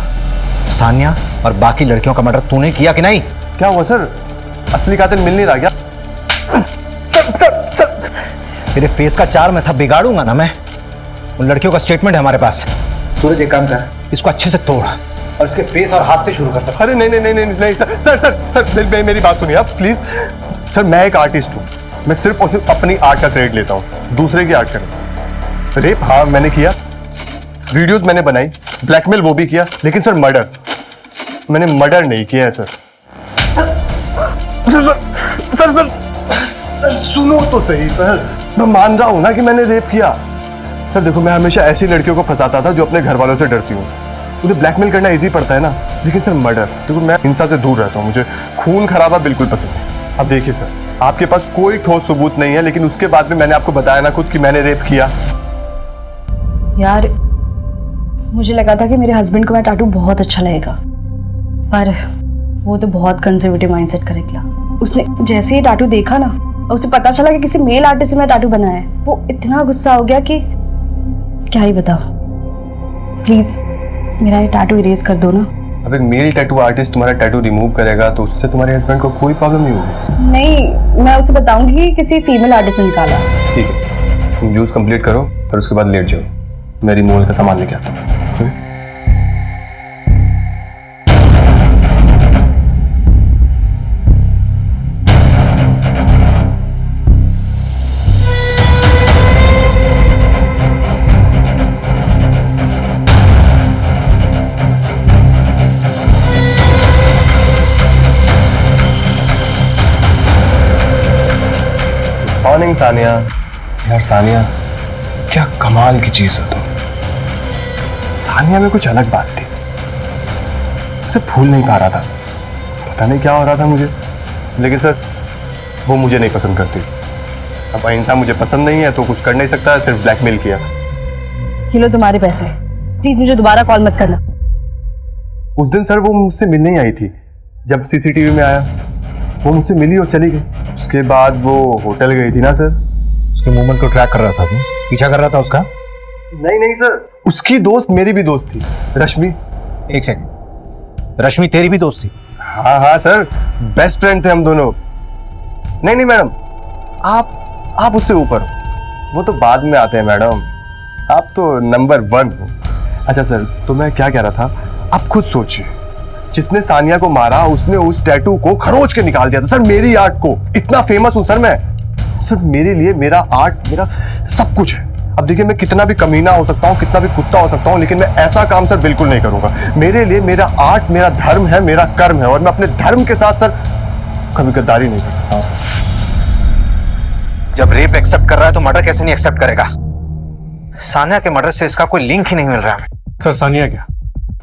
सानिया और बाकी लड़कियों का मर्डर तूने किया कि नहीं? क्या हुआ सर? असली कातिल मिल नहीं रहा क्या? तेरे फेस का चार मैं सब बिगाड़ूंगा ना मैं। उन लड़कियों का स्टेटमेंट है हमारे पास। सूरज एक काम कर, इसको अच्छे से तोड़ और इसके फेस और हाथ से शुरू कर सकता। अरे नहीं नहीं नहीं नहीं नहीं सर सर सर सर मेरी बात सुनिए आप प्लीज। सर मैं एक आर्टिस्ट हूँ, मैं सिर्फ और सिर्फ अपनी आर्ट का क्रेडिट लेता हूँ, दूसरे की आर्ट का नहीं। रेप हाँ मैंने किया, वीडियोस मैंने बनाई, ब्लैकमेल वो भी किया, लेकिन सर मर्डर मैंने मर्डर नहीं किया है सर। सर सर सुनो तो सही सर, मैं मान रहा हूं ना कि मैंने रेप किया। सर देखो मैं हमेशा ऐसी लड़कियों को फंसाता था जो अपने घर वालों से डरती हूँ। मुझे ब्लैकमेल करना इजी पड़ता है ना, लेकिन सर मर्डर, देखो मैं हिंसा से दूर रहता हूँ, मुझे खून खराबा बिल्कुल पसंद है। अब देखिए सर, आपके पास कोई ठोस सबूत नहीं है, लेकिन उसके बाद भी मैंने आपको बताया ना खुद कि मैंने रेप किया। यार मुझे लगा था कि मेरे हस्बैंड को मैं टैटू बहुत अच्छा लगेगा, पर वो तो बहुत कंजर्वेटिव माइंडसेट का निकला। उसने जैसे ही टैटू देखा ना, और उसे पता चला कि किसी मेल आर्टिस्ट से मैं टैटू बनाया है, वो इतना गुस्सा हो गया कि क्या ही बताओ। प्लीज मेरा ये टैटू इरेज कर दो ना। अब एक मेल टैटू आर्टिस्ट तुम्हारा टैटू रिमूव करेगा तो उससे तुम्हारे हस्बैंड को कोई प्रॉब्लम नहीं होगी। नहीं, मैं उसे बताऊंगी कि किसी फीमेल आर्टिस्ट ने निकाला। ठीक है, तुम जूस कंप्लीट करो और उसके बाद लेट जाओ, मैं रिमूवल का सामान लेके आता हूँ। मॉर्निंग सानिया। यार सानिया, क्या कमाल की चीज हो तुम। सानिया में कुछ अलग बात थी, उसे भूल नहीं पा रहा था। पता नहीं क्या हो रहा था मुझे, लेकिन सर वो मुझे नहीं पसंद करती। अब इंसान मुझे पसंद नहीं है तो कुछ कर नहीं सकता, सिर्फ ब्लैकमेल किया। ये लो तुम्हारे पैसे, प्लीज मुझे दोबारा कॉल मत करना। उस दिन सर वो मुझसे मिलने ही आई थी, जब सीसीटीवी में आया वो मुझसे मिली और चली गई। उसके बाद वो होटल गई थी ना सर। उसके मूवमेंट को ट्रैक कर रहा था, पीछा कर रहा था उसका? नहीं सर, उसकी दोस्त मेरी भी दोस्त थी, रश्मि। एक सेकंड, रश्मि तेरी भी दोस्त थी? हाँ सर, बेस्ट फ्रेंड थे हम दोनों। नहीं मैडम, आप उससे ऊपर हो, वो तो बाद में आते हैं मैडम, आप तो नंबर 1 हो। अच्छा सर, तो मैं क्या कह रहा था, आप खुद सोचिए, जिसने सानिया को मारा उसने उस टैटू को खरोच के निकाल दिया था सर, मेरी आर्ट को। इतना फेमस हूं सर मैं, सर मेरे लिए मेरा आर्ट मेरा सब कुछ है। अब देखिए, मैं कितना भी कमीना हो सकता हूँ, कितना भी कुत्ता हो सकता हूँ, लेकिन मैं ऐसा काम सर बिल्कुल नहीं करूंगा। मेरे लिए मेरा आर्ट मेरा धर्म है, मेरा कर्म है, और मैं अपने धर्म के साथ सर कभी गद्दारी नहीं कर सकता सर। जब रेप एक्सेप्ट कर रहा है तो मर्डर कैसे नहीं एक्सेप्ट करेगा? सानिया के मर्डर से इसका कोई लिंक ही नहीं मिल रहा है। सर सानिया क्या,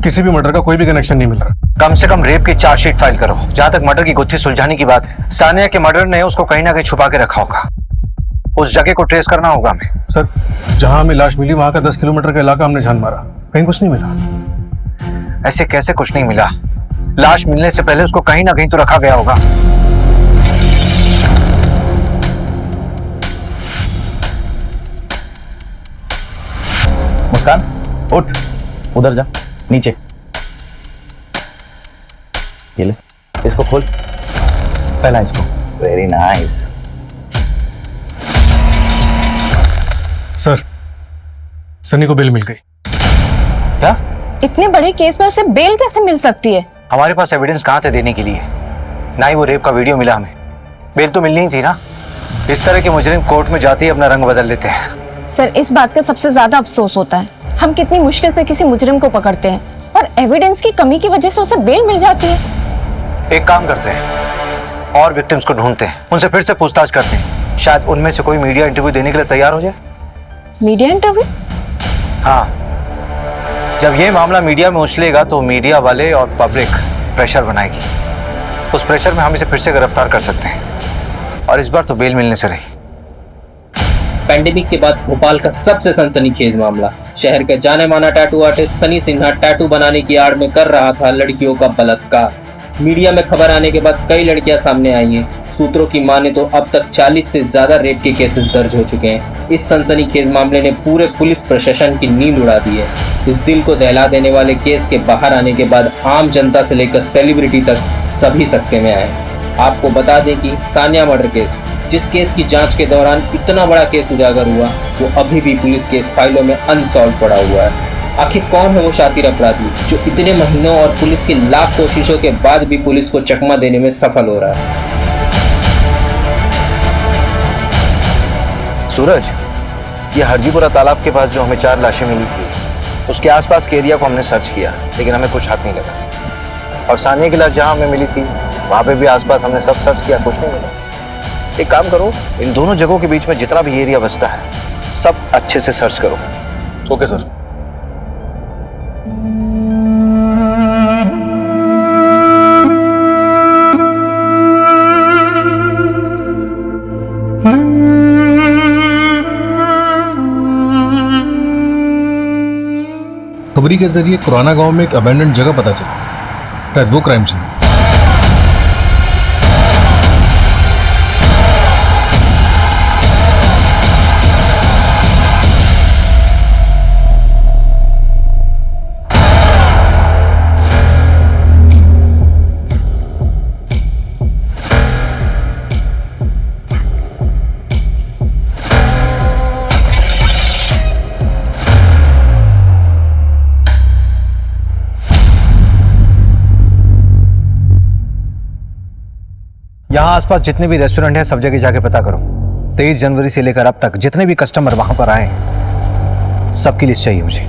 किसी भी मर्डर का कोई भी कनेक्शन नहीं मिल रहा। कम से कम रेप की चार्जशीट फाइल करो। जहां तक मर्डर की गुत्थी सुलझाने की बात है, सानिया के मर्डर ने उसको कहीं ना कहीं छुपा के रखा होगा। उस जगह को ट्रेस करना होगा हमें। सर, जहां हमें लाश मिली वहां का 10 किलोमीटर का इलाका हमने छान मारा, कहीं कुछ नहीं मिला। ऐसे कैसे कुछ नहीं मिला? लाश मिलने से पहले उसको कहीं ना कहीं तो रखा गया होगा। मुस्कान, उठ, उधर जा, नीचे। ये ले, इसको खोल, पहला इसको। Very nice. सर, सनी को बेल मिल गई। क्या? इतने बड़े केस में उसे बेल कैसे मिल सकती है? हमारे पास एविडेंस कहां थे देने के लिए? ना ही वो रेप का वीडियो मिला हमें, बेल तो मिलनी ही थी ना। इस तरह के मुजरिम कोर्ट में जाते ही अपना रंग बदल लेते हैं। सर, इस बात का सबसे ज्यादा अफसोस होता है, हम कितनी मुश्किल से किसी मुजरिम को पकड़ते हैं और एविडेंस की कमी की वजह से उसे बेल मिल जाती है। एक काम करते हैं, और विक्टिम्स को ढूंढते हैं, उनसे फिर से पूछताछ करते हैं, शायद उनमें से कोई मीडिया इंटरव्यू देने के लिए तैयार हो जाए। Media interview? हाँ, जब ये मामला मीडिया में उछलेगा तो मीडिया वाले और पब्लिक प्रेशर बनाएगी। उस प्रेशर में हम इसे फिर से गिरफ्तार कर सकते हैं, और इस बार तो बेल मिलने से रही। पैंडेमिक के बाद भोपाल का सबसे सनसनीखेज मामला। शहर के जाने माना tattoo artist Sunny Sinha tattoo बनाने की आड़ में कर रहा था लड़कियों का बलात्कार। मीडिया में खबर आने के बाद कई लड़कियां सामने आई हैं। सूत्रों की माने तो अब तक 40 से ज्यादा रेप के केसेस दर्ज हो चुके हैं। इस सनसनीखेज मामले ने पूरे पुलिस प्रशासन की नींद उड़ा दी है। इस दिल को दहला देने वाले केस के बाहर आने के बाद आम जनता से लेकर सेलिब्रिटी तक सभी सकते में आए। आपको बता दें कि सानिया मर्डर केस, जिस केस की जांच के दौरान इतना बड़ा केस उजागर हुआ, वो अभी भी पुलिस केस फाइलों में अनसॉल्व पड़ा हुआ है। आखिर कौन है वो शातिर अपराधी जो इतने महीनों और पुलिस की लाख कोशिशों के बाद भी पुलिस को चकमा देने में सफल हो रहा है? सूरज, ये हरजीपुरा तालाब के पास जो हमें 4 लाशें मिली थी, उसके आसपास के एरिया को हमने सर्च किया, लेकिन हमें कुछ हाथ नहीं लगा। और सानिया की लाश जहां हमें मिली थी वहां पे भी आसपास हमने सब सर्च किया, कुछ नहीं मिला। एक काम करो, इन दोनों जगहों के बीच में जितना भी एरिया बचता है सब अच्छे से सर्च करो। Okay sir. खबरी के जरिए खुराना गांव में एक अबैंडन जगह पता चला, शायद वो क्राइम सीन। यहाँ आसपास जितने भी रेस्टोरेंट हैं सब जगह जाके पता करो। 23 जनवरी से लेकर अब तक जितने भी कस्टमर वहां पर आए हैं सबकी लिस्ट चाहिए मुझे।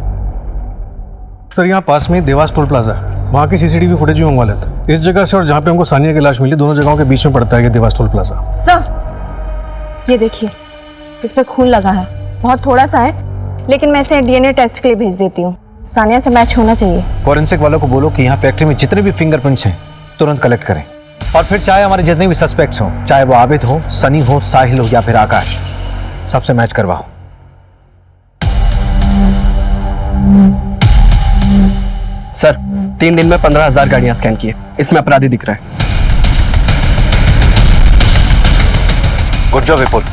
सर, यहाँ पास में देवास टोल प्लाजा है, वहाँ की सीसीटीवी फुटेज भी मंगवा लेते हैं। इस जगह से और जहाँ पे हमको सानिया की लाश मिली, दोनों जगहों के बीच में पड़ता है ये देवास टोल प्लाजा। सर, ये देखिए, इस पे खून लगा है, बहुत थोड़ा सा है, लेकिन मैं इसे डीएनए टेस्ट के लिए भेज देती हूँ। सानिया से मैच होना चाहिए। फॉरेंसिक वालों को बोलो कि यहाँ फैक्ट्री में जितने भी फिंगरप्रिंट्स हैं तुरंत कलेक्ट करें, और फिर चाहे हमारे जितने भी सस्पेक्ट्स हों, चाहे वो आबिद हो, सनी हो, साहिल हो या फिर आकाश, सबसे मैच करवाओ। सर 3 दिन में 15,000 गाड़ियां स्कैन की है, इसमें अपराधी दिख रहा है। गुड जॉब विपुल।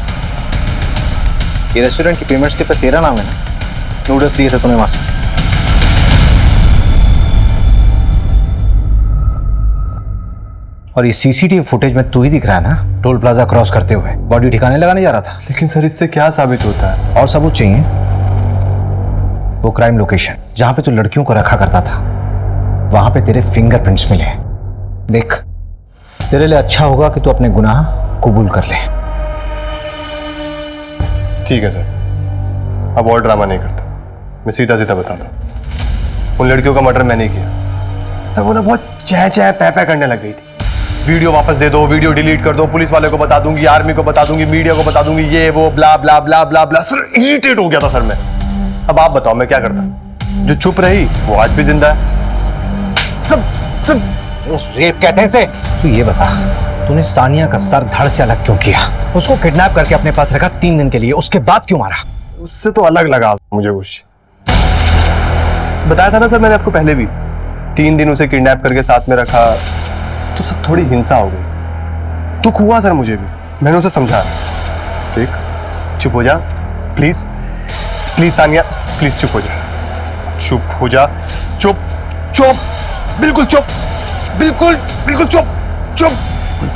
ये रेस्टोरेंट की पेमेंट स्लिप पे तेरा नाम है ना? नूडल्स दिए थे तूने वहां से। और ये सीसीटीवी फुटेज में तू ही दिख रहा है ना, टोल प्लाजा क्रॉस करते हुए बॉडी ठिकाने लगाने जा रहा था। लेकिन सर इससे क्या साबित होता है? और सबूत चाहिए? वो क्राइम लोकेशन जहां पे तू लड़कियों को रखा करता था, वहां पे तेरे फिंगरप्रिंट्स मिले हैं। देख, तेरे लिए अच्छा होगा कि तू अपने गुनाह कबूल कर ले। ठीक है सर, अब और ड्रामा नहीं करता, मैं सीधा सीधा बताता हूँ। उन लड़कियों का मर्डर मैंने किया। सर वो ना बहुत चह चह पै पै करने लग गई थी। वीडियो वापस दे दो, वीडियो डिलीट कर दो, पुलिस वाले को बता दूंगी, आर्मी को बता दूंगी, मीडिया को बता दूंगी, ये वो ब्ला ब्ला ब्ला ब्ला ब्ला। सर इरिटेट हो गया था सर मैं। अब आप बताओ मैं क्या करता? जो चुप रही वो आज भी जिंदा है। रेप कहते हैं इसे। तू ये बता, तूने सानिया का सर धड़ से अलग क्यों किया? उसको किडनैप करके अपने पास रखा 3 दिन के लिए, उसके बाद क्यों मारा? उससे तो अलग लगा मुझे कुछ। बताया था ना सर मैंने आपको पहले भी, 3 दिन उसे किडनैप करके साथ में रखा तो सर थोड़ी हिंसा हो गई। दुख हुआ सर मुझे भी, मैंने उसे समझाया। देख चुप हो जा प्लीज, प्लीज सानिया प्लीज चुप हो जा, चुप हो जा, चुप चुप, बिल्कुल चुप, बिल्कुल बिल्कुल चुप चुप,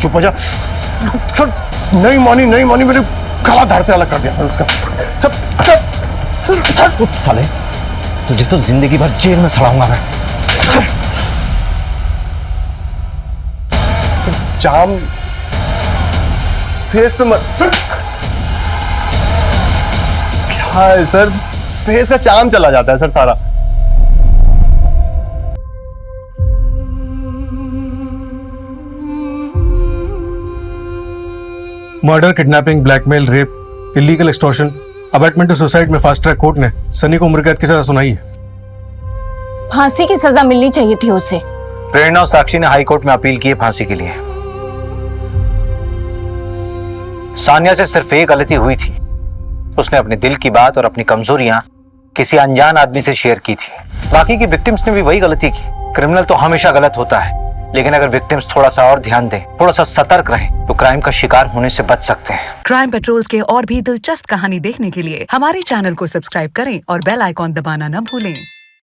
चुप हो जा। सर नहीं मानी मेरे गला धड़ से अलग कर दिया सर उसका। सब कुछ साले, तुझे तो जिंदगी भर जेल में सड़ाऊंगा मैं। जाम फेस पे मत। क्या है सर, फेस का चाम चला जाता है सर सारा। Murder, kidnapping, blackmail, rape, illegal extortion, abetment to suicide में फास्ट ट्रैक कोर्ट ने सनी को उम्र कैद की सजा सुनाई है। फांसी की सजा मिलनी चाहिए थी उसे। प्रेरणा और साक्षी ने हाई कोर्ट में अपील की है फांसी के लिए। सानिया से सिर्फ एक गलती हुई थी, उसने अपने दिल की बात और अपनी कमजोरियां किसी अनजान आदमी से शेयर की थी। बाकी की विक्टिम्स ने भी वही गलती की। क्रिमिनल तो हमेशा गलत होता है, लेकिन अगर विक्टिम्स थोड़ा सा और ध्यान दें, थोड़ा सा सतर्क रहें, तो क्राइम का शिकार होने से बच सकते हैं। क्राइम पेट्रोल्स के और भी दिलचस्प कहानी देखने के लिए हमारे चैनल को सब्सक्राइब करें और बेल आइकॉन दबाना न भूलें।